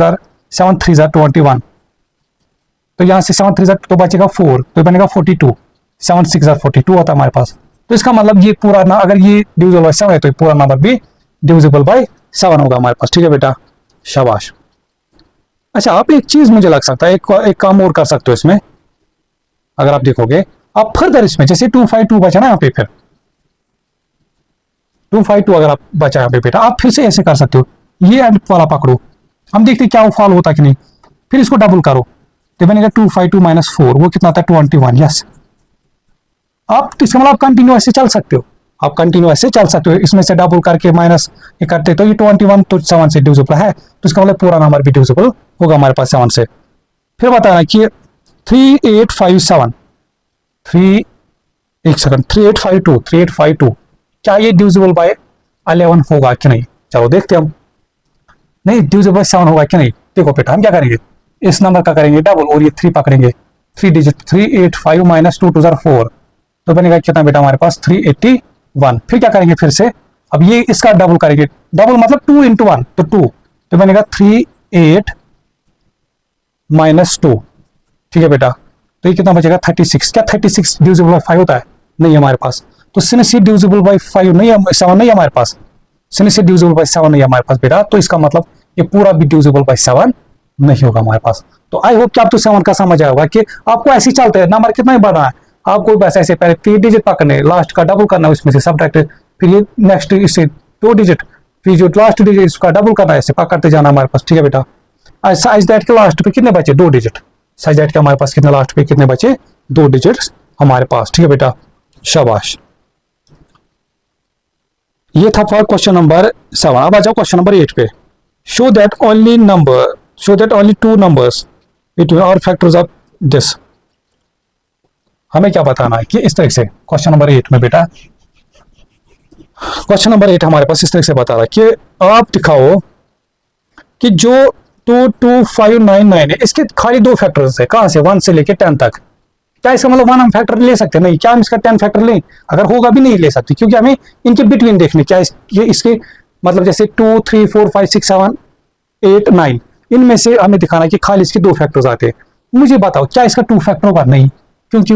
7 3 21, तो यहाँ से 7 3 तो बचेगा 4, तो बनेगा 42, 7 6 42 होता है हमारे पास। तो इसका मतलब ये पूरा ना, अगर ये डिविजिबल बाय 7 है तो पूरा नंबर भी डिविजिबल बाय 7 होगा हमारे पास। ठीक है बेटा, शाबाश। अच्छा, आप एक चीज मुझे लग सकता है, एक काम और कर सकते हो इसमें, अगर आप देखोगे आप फर्दर इसमें, जैसे 252 बचा ना यहाँ पे, फिर 252 अगर आप बचा यहाँ पे बेटा, आप फिर से ऐसे कर सकते हो, ये एंड वाला पकड़ो, हम देखते क्या वो फॉल होता कि नहीं, फिर इसको डबल करो तो बनेगा 252 माइनस 4, वो कितना था 21। यस, आप इसका मतलब आप कंटिन्यू ऐसे चल सकते हो, आप कंटिन्यू ऐसे चल सकते हो, इसमें से डबल करके माइनस ये करते, तो ये 21 तो 7 से डिविजिबल है, तो इसका मतलब पूरा नंबर भी डिविजिबल होगा हमारे पास 7 से। फिर बताना कि 3852 3852 क्या ये डिविजिबल बाय 11 होगा कि नहीं, चलो देखते हम। नहीं, डिविजिबल बाय 7 होगा कि नहीं। देखो बेटा, हम क्या करेंगे, इस नंबर का करेंगे डबल और ये 3 पकड़ेंगे, 3 डिजिट, 385 माइनस 2 2 4, तो बनेगा कितना बेटा हमारे पास 381। फिर क्या करेंगे, फिर से अब ये इसका डबल करेंगे, डबल मतलब 2 into 1 तो 2, तो बनेगा 38 माइनस 2। ठीक है बेटा, तो ये कितना बचेगा 36। क्या 36 डिविजिबल बाय 5 होता है? नहीं हमारे पास। तो सिंस ये डिविजिबल बाय 5 नहीं है, 7 नहीं है हमारे पास, सिंस ये डिविजिबल बाय 7 नहीं है हमारे पास बेटा, तो इसका मतलब ये पूरा भी डिविजिबल बाय 7 नहीं होगा हमारे पास। तो आई होप कि आप तो 7 का समझ आएगा कि आपको ऐसे ही चलते हैं, नंबर कितना ही बढ़ना है आपको, बस ऐसे पहले 3 डिजिट पकड़ने, लास्ट का डबल करना, उसमें से सब्ट्रैक्ट, फिर ये नेक्स्ट इससे 2 डिजिट, फिर जो लास्ट डिजिट इसका डबल करना है, ऐसे पकड़ते जाना हमारे पास। ठीक है बेटा, साइज दैट के लास्ट पे कितने बचे 2 डिजिट, साइज दैट के हमारे पास कितने लास्ट पे कितने बचे 2 डिजिट्स हमारे पास। ठीक है बेटा, शाबाश। ये था फॉर क्वेश्चन नंबर 7। अब आ जाओ क्वेश्चन नंबर 8 पे। Show that only 2 numbers between और फैक्टर्स ऑफ दिस। हमें क्या बताना है कि इस तरह से क्वेश्चन नंबर 8 में बेटा, क्वेश्चन नंबर 8 हमारे पास इस तरह से बता रहा है कि आप दिखाओ कि जो 22599 है, इसके खाली 2 फैक्टर्स है, कहां से 1 से लेके 10 तक। क्या इसका मतलब 1 हम फैक्टर ले सकते हैं? नहीं। क्या हम इसका 10 फैक्टर लें? अगर होगा भी नहीं ले सकते, क्योंकि हमें इनके बिटवीन देखने, क्या ये इसके मतलब जैसे 2 3 4 5 6 7 8 9, इनमें से हमें दिखाना है कि खाली इसके 2 फैक्टर्स आते हैं। मुझे बताओ क्या इसका 2 फैक्टर होगा? नहीं, क्योंकि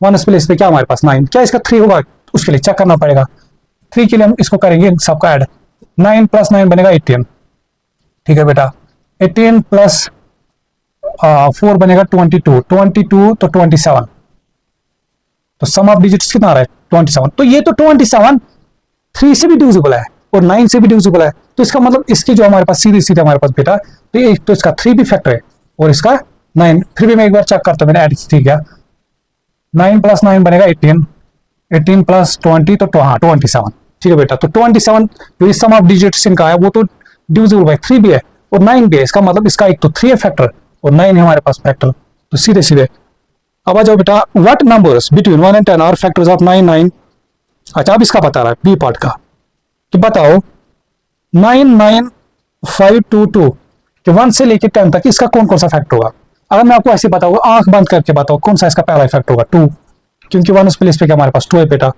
1 प्लेस पे क्या हमारे पास 9। क्या इसका 3 होगा? उसके लिए चेक करना पड़ेगा। 3 के लिए हम इसको करेंगे सबका ऐड, 9 + 9 बनेगा 18। ठीक है बेटा, 18 + 4 बनेगा 22, 22 तो 27, तो सम ऑफ डिजिट्स कितना आ रहा है 27। तो ये तो 27 3 से भी डिविजिबल है और 9 से भी डिविजिबल है, तो इसका मतलब इसकी जो हमारे पास सीधे हमारे पास बेटा, तो ये तो इसका 3 भी फैक्टर है और इसका 9। फिर भी मैं एक बार चेक करता हूं, मैंने ऐड ठीक है, 9 + 9 बनेगा 18, 18 + 20 तो हाँ 27। ठीक है बेटा, तो 27 जो सम ऑफ डिजिट्स इनका है वो तो डिविजिबल बाय 3 भी है और 9 भी है, इसका मतलब इसका एक तो 3 है फैक्टर और 9 है हमारे पास फैक्टर, तो सीधे। अब आ जाओ बेटा, what numbers between 1 and 10 are factors of 9 9। अच्छा, अब इसका बता रहा है बी पार्ट का, कि बताओ 99522 कि 1 से लेकर 10 तक इसका कौन कौन सा फैक्टर होगा। अगर मैं आपको ऐसे बताऊँ, आंख बंद करके बताओ कौन सा इसका पहला फैक्टर होगा 2, क्योंकि 1 प्लेस पे क्या हमारे पास 2 है बेटा।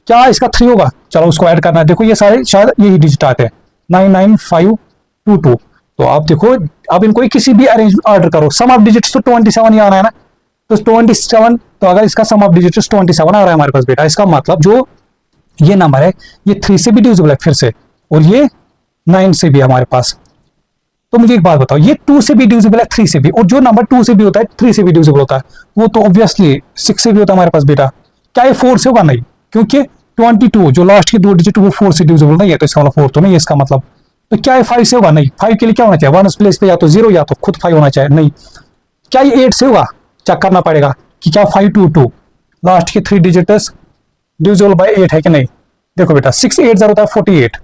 क्या इसका 3 होगा? चलो उसको ऐड करना है। देखो ये सारे शायद यही डिजिट आते हैं 99522, तो आप देखो अब इनको किसी भी अरेंज ऑर्डर करो, सम ऑफ डिजिट्स तो 27 ही आना है ना, तो 27, तो अगर इसका सम ऑफ डिजिट्स 27 आ रहा है हमारे पास बेटा, इसका मतलब जो ये नंबर है ये 3 से भी डिविजिबल है फिर से, और ये 9 से भी हमारे पास। तो मुझे एक बात बताओ, ये 2 से भी डिविजिबल है 3 से भी, और जो नंबर 2 से भी होता है 3 से भी डिविजिबल होता है वो तो ऑब्वियसली 6 से भी होता है हमारे पास बेटा। क्या ये 4 से होगा? नहीं, क्योंकि 22 जो लास्ट के 2 डिजिट वो 4 से डिविजिबल नहीं है, तो इसका मतलब 4 तो नहीं है इसका मतलब। तो क्या ये 5 से होगा? नहीं। 5 के लिए क्या होना चाहिए 1 प्लेस पे या तो 0 या तो खुद 5 होना चाहिए। नहीं। क्या ये 8 से होगा? चेक करना पड़ेगा कि क्या 522 लास्ट के 3 डिजिट्स डिविजिबल बाय 8 है कि नहीं। देखो बेटा 6 8 0 होता है 48,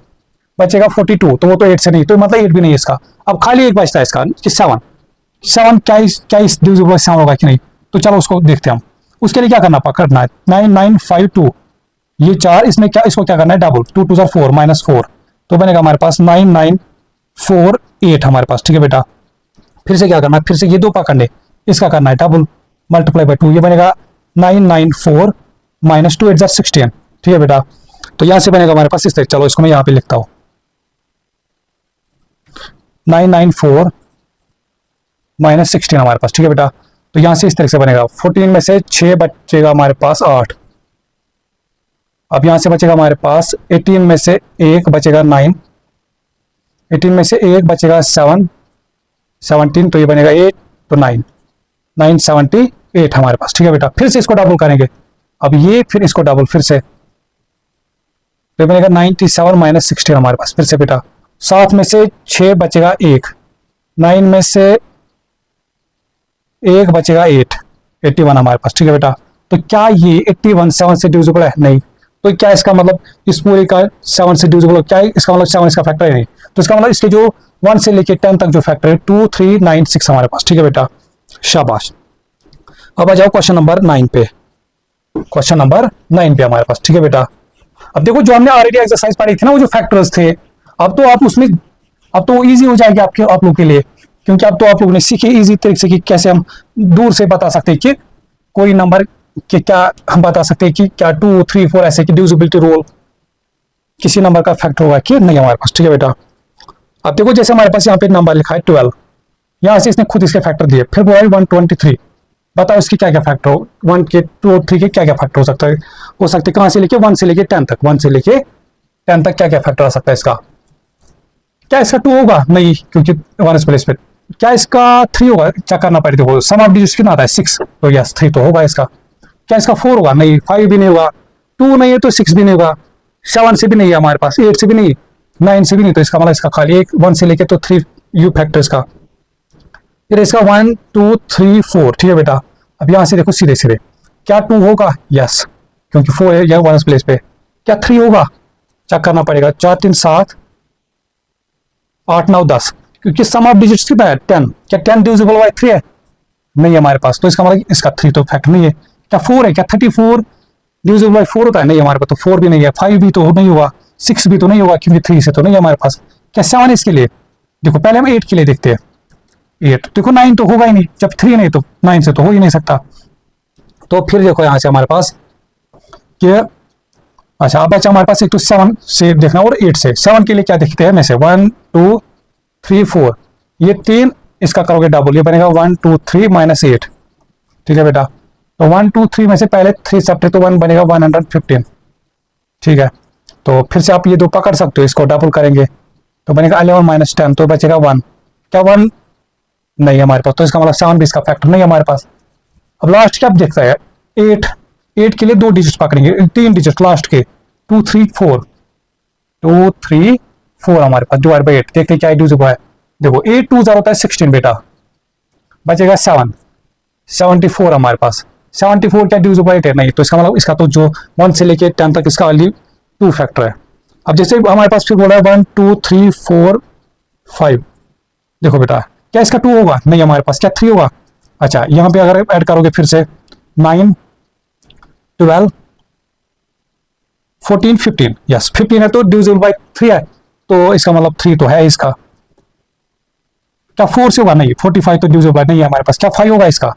बचेगा 42, तो वो तो 8 से नहीं, तो मतलब 8 भी नहीं है इसका। अब खाली एक बचता है इसका 7 क्या इस डिविजिबल बाय 7 होगा कि नहीं। तो चलो उसको देखते हैं हम। उसके लिए क्या करना पकड़ना है 9952, ये 4, इसमें क्या इसको क्या करना है डबल, 2 2 4 -4, तो बनेगा हमारे पास 9948 हमारे पास। ठीक है बेटा, फिर से क्या करना है, फिर से ये दो पकड़ने, इसका करना है डबल मल्टीप्लाई बाई 2, ये बनेगा 994 माइनस 2 8 16। ठीक है बेटा, तो यहां से बनेगा हमारे पास इस तरह, चलो इसको मैं यहाँ पे लिखता हूं 994 माइनस 16 हमारे पास। ठीक है बेटा, तो यहां से इस तरह से बनेगा 14 में से 6 बचेगा हमारे पास 8। अब यहां से बचेगा हमारे पास 18 में से 1 बचेगा 9, 18 में से 1 बचेगा 7, 17 तो ये बनेगा 8, तो 9 978 हमारे पास। ठीक है बेटा, फिर से इसको डबल करेंगे, अब ये फिर इसको डबल फिर से, तो ये बनेगा 97 माइनस 16 हमारे पास। फिर से बेटा 7 में से 6 बचेगा 1, 9 में से 1 बचेगा 8, 81 हमारे पास। ठीक है बेटा, तो क्या ये 81 7 से डिविजिबल है? नहीं। तो क्या इसका मतलब इस पूरे का 7 से डिविजिबल, क्या है इसका मतलब 7 इसका फैक्टर है? नहीं। तो इसका मतलब इसके जो 1 से लेके 10 तक जो फैक्टर है 2 3 9 6 हमारे पास। ठीक है बेटा, शाबाश। अब आ जाओ क्वेश्चन नंबर 9 पे, क्वेश्चन नंबर 9 पे हमारे पास। ठीक है बेटा, अब देखो जो हमने ऑलरेडी एक्सरसाइज पढ़ी थी ना, वो जो फैक्टर्स थे, अब तो आप उसमें, अब तो इजी हो जाएगी आप लोग के लिए, क्योंकि अब तो आप लोगों ने सीखे इजी तरीके से कि कैसे हम दूर से बता सकते हैं कि कोई नंबर कि क्या हम बता सकते हैं कि क्या 2 3 4 ऐसे कि डिविजिबिलिटी रूल किसी नंबर का फैक्टर होगा कि नहीं हमारे पास। ठीक है बेटा, अब देखो जैसे हमारे पास यहाँ पे नंबर लिखा है 12, यहां से इसने खुद इसके फैक्टर दिए, फिर बोला 123, बताओ इसके क्या क्या फैक्टर हो, 1 के 2 और 3 के क्या क्या फैक्टर हो सकता है? कहां से लेके 1 से लेके 10 तक, 1 से लेके 10 तक क्या क्या फैक्टर आ सकता है इसका? क्या इसका 2 होगा? नहीं, क्योंकि 1 प्लेस पे। क्या इसका 3 होगा? चेक करना पड़ेगा। देखो सम ऑफ डिजिट्स कितना आता है 6, तो यस 3 तो होगा इसका। क्या इसका 4 होगा? नहीं। 5 भी नहीं होगा, 2 नहीं है तो 6 भी नहीं होगा, 7 से भी नहीं है हमारे पास, 8 से भी नहीं, 9 से भी नहीं, तो इसका मतलब इसका खाली एक 1 से लेके तो 3 यू फैक्टर इसका। फिर इसका 1 2 3 4। ठीक है बेटा, अब यहां से देखो सीधे सीधे, क्या 2 होगा? यस, क्योंकि 4 है यह 1 प्लेस पे। क्या 3 होगा? चेक करना पड़ेगा, 4 3 7 8 9 10, क्योंकि सम ऑफ डिजिट्स कितना है 10। क्या 10 डिविजिबल बाय 3 है? नहीं है हमारे पास, तो इसका मतलब इसका 3 तो फैक्टर नहीं है। क्या 4 है? क्या 34 डिविजिबल बाय 4 होता है? नहीं हमारे पास, तो 4 भी नहीं है, 5 भी तो नहीं होगा, 6 भी तो नहीं होगा, क्योंकि 3 से तो नहीं है हमारे पास। क्या 7 इसके लिए? देखो पहले हम 8 के लिए देखते हैं, 8 देखो 9 तो होगा ही नहीं, जब 3 नहीं तो 9 से तो हो ही नहीं सकता। तो फिर देखो यहां से हमारे पास कि अच्छा अब बचा हमारे पास एक तो 7 से देखना और 8 से। 7 के लिए क्या देखते हैं में से 1 2 3 4, ये 3 इसका करोगे डबल, ये बनेगा 1 2 3 माइनस 8। ठीक है बेटा, तो 1 2 3 में से पहले 3 सब्ट्रैक्ट तो 1 बनेगा 115। ठीक है, तो फिर से आप ये दो पकड़ सकते हो, इसको डबल करेंगे तो बनेगा 11 माइनस 10, तो बचेगा 1। क्या 1 नहीं है हमारे पास, तो इसका मतलब 7 भी इसका फैक्टर नहीं है हमारे पास। अब लास्ट क्या देखता है 8, 8 के लिए 2 डिजिट पकड़ेंगे, 3 डिजिट लास्ट के 2 3 4, 2 3 4 हमारे पास डिवाइड बाई 8, देखते क्या डिविजिबल है। देखो 8 2 होता है 16 बेटा, बचेगा 7 74 हमारे पास। 74 क्या डिविजिबल है? नहीं, तो इसका मतलब इसका तो जो 1 से लेके 10 तक इसका वाली 2 फैक्टर है। अब जैसे हमारे पास फिर बोला है 1 2 3 4 5, देखो बेटा क्या इसका 2 होगा? नहीं हमारे पास। क्या 3 होगा? अच्छा यहां पे अगर ऐड करोगे फिर से 9 12 14 15, यस 15 है तो डिविजिबल बाय 3 है, तो इसका मतलब 3 तो है इसका। क्या 4 से होगा? नहीं। 45 तो डिविजिबल नहीं है हमारे पास। क्या 5 होगा इसका?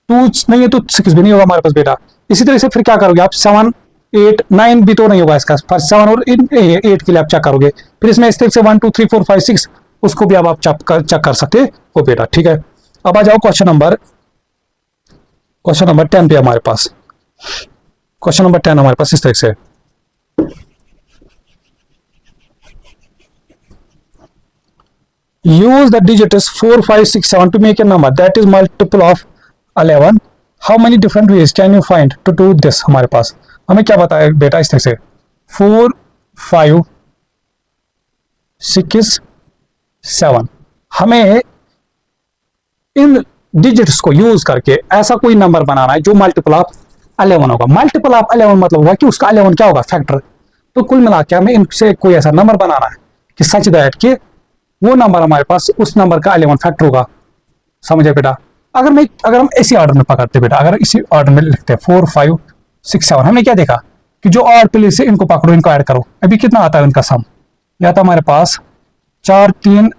2 नहीं है तो 6 भी नहीं होगा हमारे पास बेटा। इसी तरह से फिर क्या करोगे आप 7 8 9 भी तो नहीं होगा इसका, फिर 7 और 8 के लिए आप चेक करोगे, फिर इसमें इस तरह से 1 2 3 4 5 6 उसको भी अब आप चेक कर सकते हो बेटा। ठीक है, अब आ जाओ क्वेश्चन नंबर 10 पे हमारे पास। क्वेश्चन नंबर 10 हमारे पास इस तरह से, use the digits 4 5 6 7 to make a number that is multiple of 11, how many different ways can you find to do this। हमारे पास हमें क्या बताया बेटा इस तरह से 4 5 6 7, हमें इन डिजिट्स को यूज करके ऐसा कोई नंबर बनाना है जो मल्टीपल ऑफ 11 होगा। मल्टीपल ऑफ 11 मतलब होगा कि उसका 11 क्या होगा फैक्टर। तो कुल मिला के हमें इनसे कोई ऐसा नंबर बनाना है कि सच दैट कि वो नंबर हमारे पास उस नंबर का 11 फैक्टर होगा। समझे बेटा? अगर हम इसी ऑर्डर में पकड़ते बेटा, अगर इसी ऑर्डर में लिखते हैं 4 5 6 7, हमने क्या देखा कि जो ऑड प्लेस से इनको पकड़ो, इनको ऐड करो, अभी कितना आता है इनका सम, या तो हमारे पास 4 3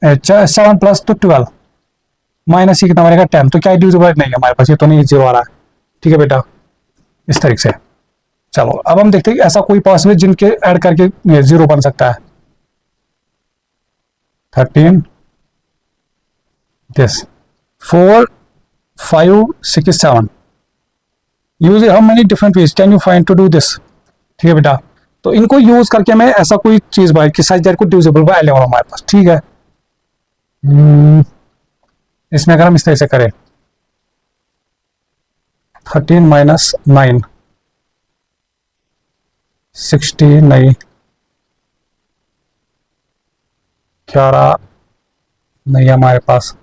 7 प्लस तो 12, माइनस ये कितना बनेगा 10, तो क्या डिविजिबल नहीं है हमारे पास, ये तो नहीं, जीरो आ रहा है। ठीक है बेटा, इस तरीके से। चलो अब हम देखते हैं ऐसा कोई पॉसिबल जिनके ऐड करके जीरो बन सकता है। 13 this 4 5 6 7 use how many different ways can you find to do this. ठीक है बेटा, तो इनको यूज करके हमें ऐसा कोई चीज बाय कि साइज दैट को डिविजिबल बाय 11 हमारे पास। ठीक है, इसमें अगर हम इस तरह से करें 13 माइनस 9 60 नहीं 11 नहीं है हमारे पास,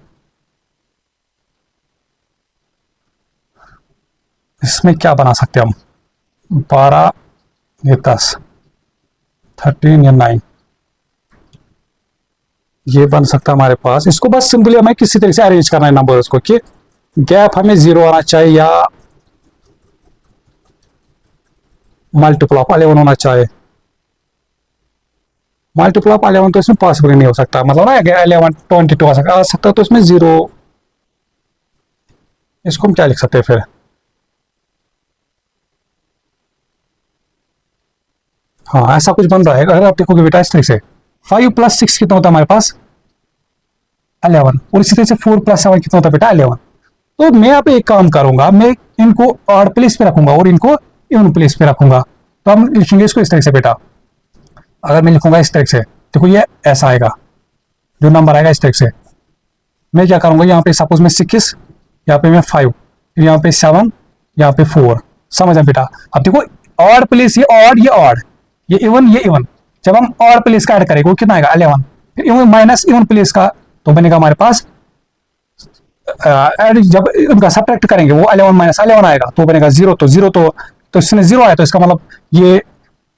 इसमें क्या बना सकते हैं हम, 12 ये 10 13 या 9 ये बन सकता है हमारे पास। इसको बस सिंपली हमें किसी तरीके से अरेंज करना है नंबर्स को कि गैप हमें जीरो आना चाहिए या मल्टीपल ऑफ 11 होना चाहिए। मल्टीपल ऑफ 11 तो इसमें पॉसिबल नहीं हो सकता, मतलब ना 11 22 आ सकता है, तो इसमें जीरो, इसको हम क्या लिख सकते हैं फिर, हाँ ऐसा कुछ बन रहा है। अगर आप देखोगे बेटा इस तरीके से 5 प्लस 6 कितना होता है हमारे पास 11, और इसी तरह से 4 प्लस 7 कितना होता है बेटा 11। तो मैं अब एक काम करूंगा, मैं इनको ऑड प्लेस पे रखूंगा और इनको इवन प्लेस पे रखूंगा। तो हम लिखेंगे इसको इस तरह से बेटा, अगर मैं लिखूंगा इस तरह से, देखो ये ऐसा आएगा, जो नंबर आएगा इस तरह से, मैं क्या करूंगा यहाँ पे सपोज में 6, यहाँ पे मैं 5, फिर यहाँ पे 7, यहाँ पे 4, समझ बेटा। अब देखो ऑड प्लेस, ये ऑड ये ऑड, ये इवन, जब हम ऑड प्लेस का ऐड करेंगे वो कितना आएगा 11, फिर इवन माइनस इवन प्लेस का तो बनेगा हमारे पास ऐड, जब उनका सब्ट्रैक्ट करेंगे वो 11 माइनस 11 आएगा तो बनेगा 0, तो 0 तो इसमें 0 आया, तो इसका मतलब ये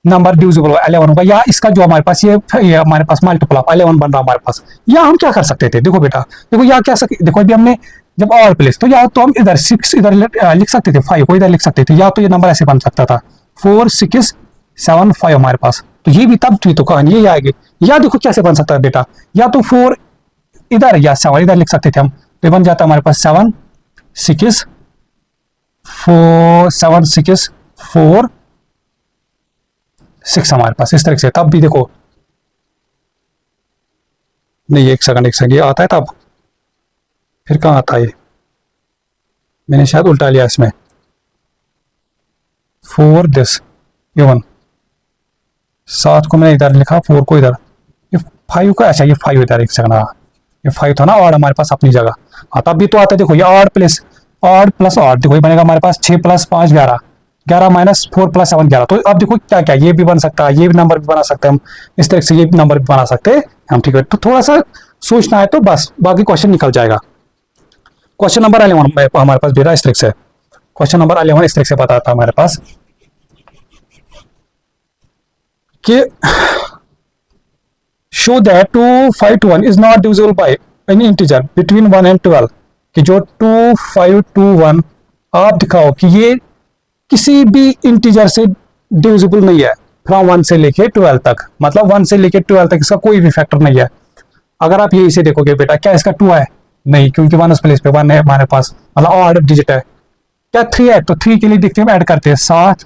नंबर डिविजिबल 11 होगा, या इसका जो हमारे पास ये हमारे पास मल्टीपल ऑफ 11 बन रहा हमारे पास। या हम क्या कर सकते थे, देखो बेटा, देखो या क्या देखो अभी हमने जब ऑड प्लेस, तो या तो हम इधर 6 इधर लिख सकते थे, 5 को इधर लिख सकते थे, या तो ये नंबर ऐसे बन सकता था 4 6 7 5 हमारे पास, तो ये भी तब थी तो कहानी ये आएगी। या देखो कैसे बन सकता है बेटा, या तो 4 इधर या 7 इधर लिख सकते थे हम, तो बन जाता है हमारे पास 7 6 4 7 6 4 6 हमारे पास इस तरह से। तब भी देखो नहीं, एक सेकंड ये आता है तब, फिर कहाँ आता है, मैंने शायद उल्टा लिया इसमें, 4 दिस इवन, 7 को मैंने इधर लिखा, 4 को इधर, ये 5 को, अच्छा ये 5 इधर, एक सेकंड, ये 5 था ना ऑड हमारे पास अपनी जगह, हाँ तब भी तो आता है। देखो ये ऑड प्लस ऑड, देखो ये बनेगा हमारे पास 6 प्लस 5 11, 11 माइनस 4 प्लस 7 11। तो अब देखो क्या क्या, ये भी बन सकता है, ये भी नंबर भी बना सकते हैं हम इस तरह से, ये भी नंबर भी बना सकते हैं हम। ठीक है, तो थोड़ा सा सोचना है तो बस, बाकी क्वेश्चन निकल जाएगा। क्वेश्चन नंबर 11 हमारे पास बेटा इस तरह से, क्वेश्चन नंबर 11 इस तरह से बताता हमारे पास कि show that 2 5 2 1 is not divisible by any integer between 1 and 12, कि जो 2 5 2 1 आप दिखाओ कि ये किसी भी इंटीजर से डिविजिबल नहीं है फ्रॉम 1 से लेके 12 तक, मतलब 1 से लेके 12 तक इसका कोई भी फैक्टर नहीं है। अगर आप यही से देखोगे बेटा, क्या इसका 2 है, नहीं, क्योंकि 1 प्लेस पे 1 है हमारे पास, मतलब ऑड डिजिट है। क्या 3 है, तो 3 के लिए देखते हैं ऐड करते हैं 7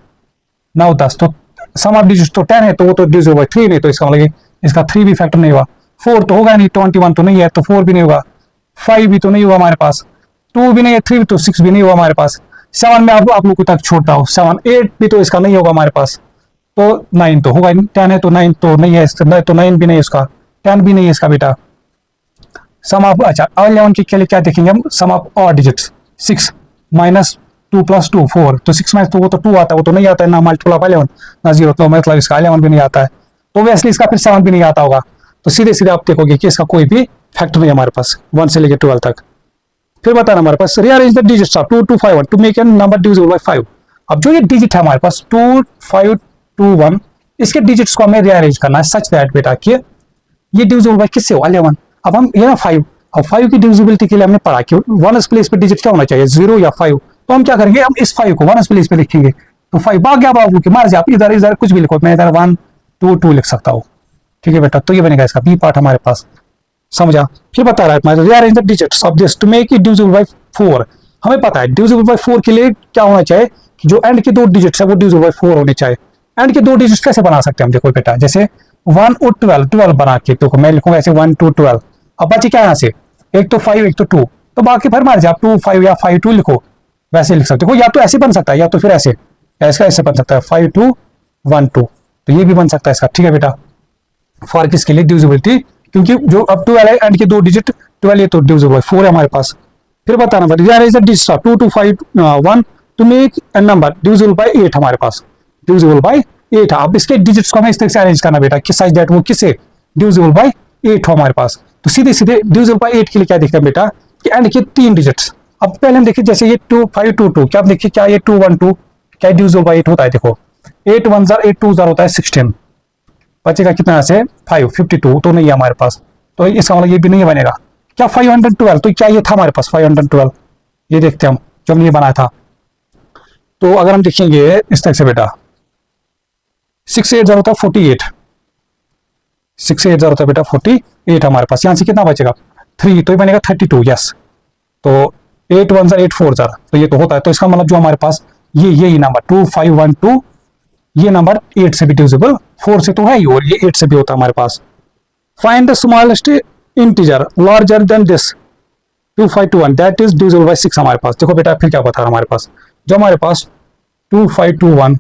9 10, तो सम ऑफ डिजिट तो 10 है, तो वो तो डिविजिबल बाय 3 नहीं, तो इसका मतलब इसका 3 भी फैक्टर नहीं हुआ। 4 तो होगा नहीं, 21 तो नहीं है, तो 4 भी नहीं होगा, 5 भी तो नहीं हुआ हमारे पास, 2 भी नहीं है, 3 भी तो 6 भी नहीं हुआ हमारे पास, 7 में आप लोग को तक छोड़ता हो 7 8 भी तो इसका नहीं होगा हमारे पास, तो 9 तो होगा, 10 है तो 9 तो नहीं है, तो 9 भी नहीं है इसका, 10 भी नहीं है इसका बेटा। सम ऑफ, अच्छा 11 के लिए क्या देखेंगे हम, sum of odd digits 6 minus 2 plus 2 4, तो 6 माइनस 2 वो तो 2 आता है, वो तो नहीं आता है ना मल्टीपल ऑफ 11 ना 0, तो मतलब इसका 11 भी नहीं आता है, तो वैसे इसका फिर 7 भी नहीं आता होगा। तो सीधे सीधे आप देखोगे कि इसका कोई भी फैक्टर नहीं है हमारे पास 1 से लेकर 12 तक। फिर बताना हमारे पास rearrange the digits of 2 2 5 1 to make an number divisible by 5। अब जो ये डिजिट है हमारे पास 2 5 2 1, इसके डिजिट्स को हमें रीअरेंज करना है सच दैट बेटा कि ये डिविजिबल बाय किससे हो 11। अब हम ये ना 5, अब 5 की डिविजिबिलिटी के लिए हमने पढ़ा कि 1 प्लेस पे डिजिट क्या होना चाहिए 0 या 5, तो हम क्या करेंगे, हम इस 5 को 1 प्लेस पे लिखेंगे, तो 5 भाग गया बाबू की मार, आप इधर इधर कुछ भी लिखो, मैं इधर 1 2 2 लिख सकता हूँ। ठीक है बेटा, तो ये बनेगा इसका बी पार्ट हमारे पास। समझा। फिर बता रहा है rearrange the digits of this to make it divisible by 4। हमें पता है डिविजिबल बाय 4 के लिए क्या होना चाहिए कि जो एंड के दो डिजिट्स है वो डिविजिबल बाय 4 होने चाहिए। एंड के दो डिजिट्स कैसे बना सकते हैं हम, देखो बेटा जैसे 1 और 12 बना के देखो मैं लिखूंगा ऐसे 1 2 12। अब बचे क्या यहाँ से, एक तो 5 एक तो 2, तो बाकी फिर मान आप 2 5 या 5 2 लिखो, वैसे लिख सकते हो। या तो ऐसे बन सकता है या तो फिर ऐसे, ऐसा ऐसे बन सकता है 5 2 1 2, तो ये भी बन सकता है इसका। ठीक है बेटा, फॉर किसके लिए डिविजिबिलिटी, क्योंकि जो अब 12 है एंड के दो डिजिट 12 ये तो डिविजिबल 4 है हमारे पास। फिर बताना पड़ेगा rearrange the digits 2 2 5 1 to make a number divisible by 8 हमारे पास, डिविजिबल बाय 8। अब इसके डिजिट्स को हमें इस तरह से अरेंज करना बेटा कि सच दैट वो किसे डिविजिबल बाय 8 हो हमारे पास। तो सीधे सीधे डिविजिबल बाय 8 के लिए क्या देखते हैं बेटा कि एंड के 3 डिजिट्स। अब पहले हम देखिए जैसे ये 2 5 2 2, क्या आप देखिए क्या ये 2 1 2 क्या डिविजिबल बाय 8 होता है, देखो 8 1 जार 8 2 जार होता है 16, बचेगा कितना से 5 52, तो नहीं है हमारे पास, तो इसका मतलब ये भी नहीं बनेगा। क्या 512, तो क्या ये था हमारे पास 512, ये देखते हैं हम जो हमने ये बनाया था। तो अगर हम देखेंगे इस तरह से बेटा 6 8 जार होता है 48, 6 8 जार होता है बेटा 48 हमारे पास। यहाँ से कितना बचेगा 3, तो ये बनेगा 32, यस। तो 8 1 जार 8 4 जार, तो ये तो होता है। तो इसका मतलब जो हमारे पास यही नंबर 2 5 1 2, ये नंबर 8 से भी डिविजिबल, 4 से तो है ही और ये 8 से भी होता है हमारे पास। Find the smallest integer larger than this 2521 that is divisible by 6 हमारे पास। देखो बेटा फिर क्या बता रहा हमारे पास, जो हमारे पास 2521,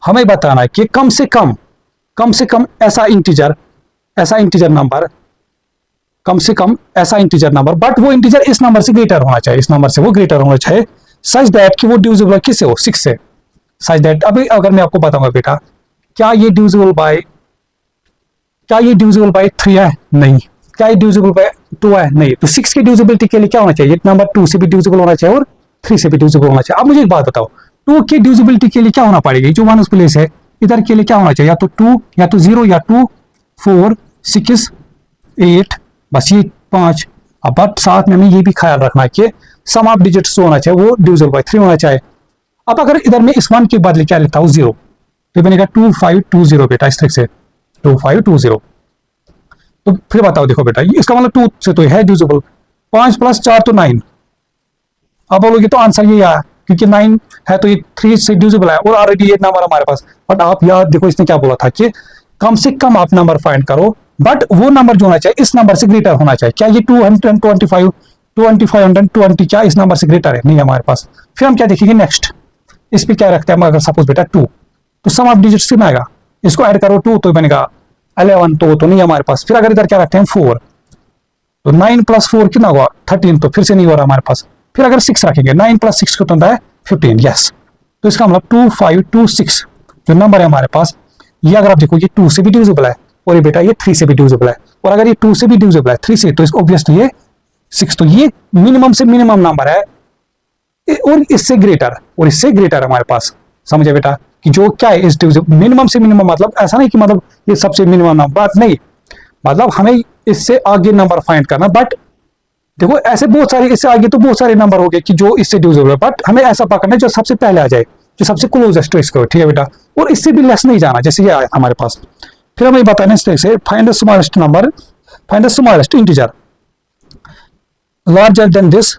हमें बताना है कि कम से कम ऐसा इंटीजर नंबर, कम से कम ऐसा इंटीजर नंबर, बट वो इंटीजर इस नंबर से ग्रेटर होना चाहिए, इस नंबर से वो ग्रेटर होना चाहिए, सच दैट कि वो डिविजिबल किससे हो 6 से, सच दैट। अभी अगर मैं आपको बताऊंगा बेटा क्या ये डिविजिबल बाय 3 है, नहीं। क्या ये डिविजिबल बाय 2 है, नहीं। तो 6 की डिविजिबिलिटी के लिए क्या होना चाहिए, नंबर 2 से भी डिविजिबल होना चाहिए और 3 से भी डिविजिबल होना चाहिए। अब मुझे एक बात बताओ 2 की डिविजिबिलिटी के लिए क्या होना पड़ेगा, जो 1 प्लेस है इधर के लिए क्या होना चाहिए, या तो 2 या तो 0 या 2 4 6 8, बस ये 5। अब बट साथ में हमें ये भी ख्याल रखना है कि सम ऑफ डिजिट्स जो होना चाहिए वो डिविजिबल बाय 3 होना चाहिए। अब अगर इधर में इस 1 के बदले क्या लिखता हूँ 0, तो बनेगा 2520 बेटा, इस तरह से 2520। तो फिर बताओ देखो बेटा इसका मतलब 2 से तो है डिविजिबल, 5 + 4 तो 9। अब बोलोगे तो आंसर ये आया क्योंकि 9 है तो ये 3 से डिविजिबल है और ऑलरेडी ये नंबर हमारे पास। बट आप याद देखो इसने क्या बोला था कि कम से कम आप नंबर फाइंड करो, बट वो नंबर जो होना चाहिए इस नंबर से ग्रेटर होना चाहिए। क्या ये 225 2520 क्या इस नंबर से ग्रेटर है, नहीं हमारे पास। फिर हम क्या देखेंगे नेक्स्ट, इस पे क्या रखते हैं हम, अगर सपोज बेटा 2, तो सम ऑफ डिजिट्स कितना आएगा, इसको ऐड करो 2 तो बनेगा 11, तो नहीं हमारे पास। फिर अगर इधर क्या रखते हैं 4, तो 9 + 4 कितना होगा 13, तो फिर से नहीं हो रहा हमारे पास। फिर अगर 6 रखेंगे 9 + 6 कितना होता है 15, यस। तो इसका मतलब 2526 जो नंबर है हमारे पास, ये अगर आप देखो ये 2 से भी डिविजिबल है और ये बेटा ये 3 से भी डिविजिबल है, और अगर ये 2 से भी डिविजिबल है 3 से, तो इसको ऑब्वियसली ये 6, तो ये मिनिमम से मिनिमम नंबर है और इससे ग्रेटर हमारे पास। समझे बेटा कि जो क्या है इस डिविजिबल मिनिमम से मिनिमम, मतलब ऐसा नहीं कि मतलब ये सबसे मिनिमम नंबर, बात नहीं, मतलब हमें इससे आगे नंबर फाइंड करना। बट देखो ऐसे बहुत सारे, इससे आगे तो बहुत सारे नंबर हो गए कि जो इससे डिविजिबल है, बट हमें ऐसा पकड़ना है जो सबसे पहले आ जाए, जो सबसे क्लोजेस्ट इसको, ठीक है बेटा, और इससे भी लेस नहीं जाना, जैसे ये आया हमारे पास। फिर हमें बताना इस तरह से find the smallest number, find the smallest integer larger than this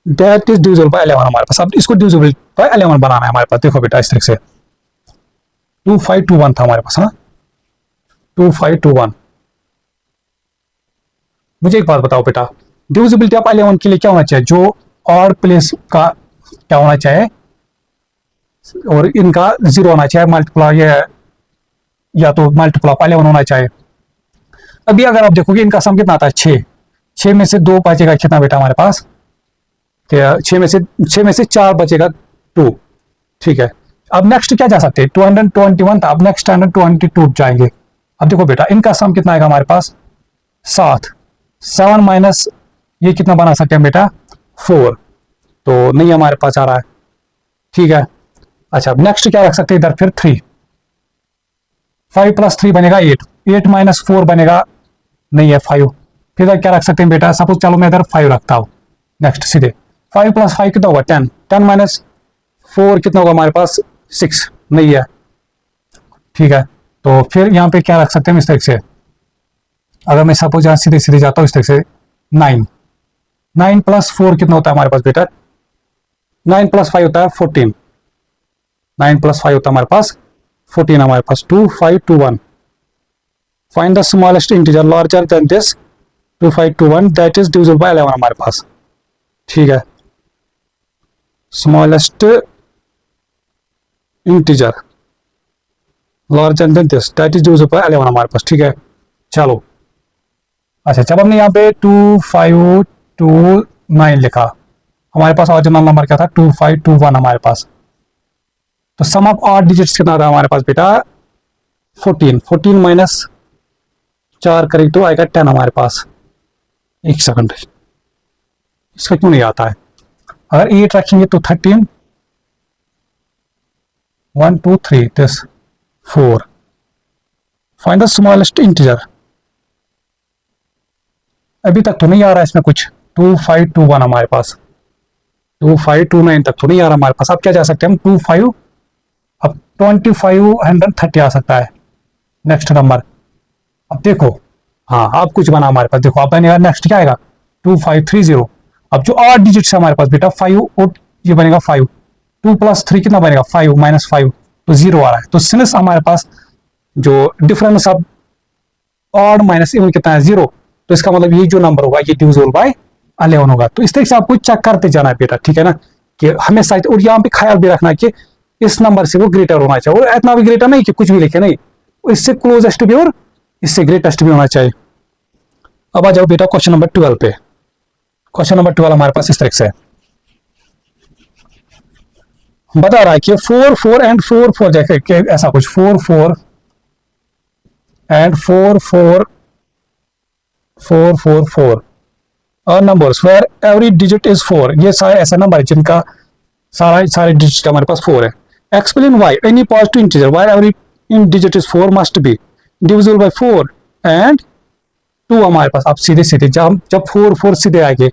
that is divisible by 11 हमारे पास। अब इसको डिविजिबल बाय 11 बनाना है हमारे पास। देखो बेटा इस तरह से 2521 था हमारे पास, हाँ 2521। मुझे एक बात बताओ बेटा डिविजिबिलिटी ऑफ 11 के लिए क्या होना चाहिए, जो ऑड प्लेस का क्या होना चाहिए और इनका 0 होना चाहिए, मल्टीप्लाई या तो मल्टीप्लाई ऑफ 11 होना चाहिए। अभी अगर आप देखोगे इनका सम कितना आता है 6 में से 2 बचेगा कितना बेटा हमारे पास, 6 में से 4 बचेगा 2, ठीक है। अब नेक्स्ट क्या जा सकते हैं 221 था, अब नेक्स्ट 122 जाएंगे। अब देखो बेटा इनका सम कितना आएगा हमारे पास 7 माइनस ये कितना बना सकते हैं बेटा 4, तो नहीं हमारे पास आ रहा है, ठीक है। अच्छा नेक्स्ट क्या रख सकते हैं इधर फिर 3, 5 + 3 बनेगा 8 माइनस 4 बनेगा नहीं है 5। फिर इधर क्या रख सकते हैं बेटा, सपोज चलो मैं इधर 5 रखता हूं, नेक्स्ट सीधे 5 + 5 कितना होगा 10 माइनस 4 कितना होगा हमारे पास 6, नहीं है, ठीक है। तो फिर यहाँ पे क्या रख सकते हैं इस तरह से अगर मैं सपोज यहाँ सीधे सीधे जाता हूँ इस तरह से 9, 9 + 4 कितना होता है हमारे पास बेटा? 9 + 5 होता है 14, 9 + 5 होता है हमारे पास 14 हमारे पास 2 5 2 1। Find the smallest integer larger than this 2 5 2 1 that is divisible by 11 हमारे पास। ठीक है, smallest integer larger than this that is divisible by 11 हमारे पास। ठीक है, चलो अच्छा, जब हमने यहाँ पे 2 5 2 9 लिखा, हमारे पास ओरिजिनल नंबर क्या था? 2 5 2 1 हमारे पास। तो सम ऑफ 8 डिजिट्स कितना था हमारे पास बेटा? 14, 14 माइनस 4 करें तो आएगा 10 हमारे पास। एक सेकंड, इसका क्यों नहीं आता है? अगर 8 रखेंगे तो 13, 1 2 3 this 4। Find the smallest integer. अभी तक तो नहीं आ रहा है इसमें कुछ। 2 5 2 1 हमारे पास, 2 5 2 9 तक तो नहीं आ रहा हमारे पास। अब क्या जा सकते हैं हम? 2 5, अब 2530 आ सकता है नेक्स्ट नंबर। अब देखो, हाँ अब कुछ बना हमारे पास। देखो अब बनेगा नेक्स्ट क्या आएगा? 2530। अब जो 8 डिजिट्स है हमारे पास बेटा 5 और ये बनेगा 5, 2 + 3 कितना बनेगा? 5 - 5 तो 0 आ रहा है। तो सिंस हमारे पास जो डिफरेंस अब ऑड माइनस इवन कितना है? 0। तो इसका मतलब ये जो नंबर होगा ये डिविजिबल बाय 11 होगा। तो इस तरह से आपको चेक करते जाना है बेटा, ठीक है ना, कि हमेशा। और यहाँ पे ख्याल भी रखना कि इस नंबर से वो ग्रेटर होना चाहिए, और इतना भी ग्रेटर नहीं कि कुछ भी लिखे नहीं, इससे क्लोजेस्ट भी और इससे ग्रेटेस्ट भी होना चाहिए। अब आ जाओ बेटा क्वेश्चन नंबर 12 पे। क्वेश्चन नंबर 12 हमारे पास इस तरह से है, बता रहा है कि 4 4 एंड 4 4 जैसे ऐसा कुछ 4 4 एंड 4 4 4 4 4 और numbers where every digit is 4। ये सारे ऐसे नंबर है जिनका सारे डिजिट हमारे पास 4 है। Explain why any positive integer why every in digit is 4 must be divisible by 4 and 2 हमारे पास। अब सीधे सीधे जब 4 4 सीधे आएंगे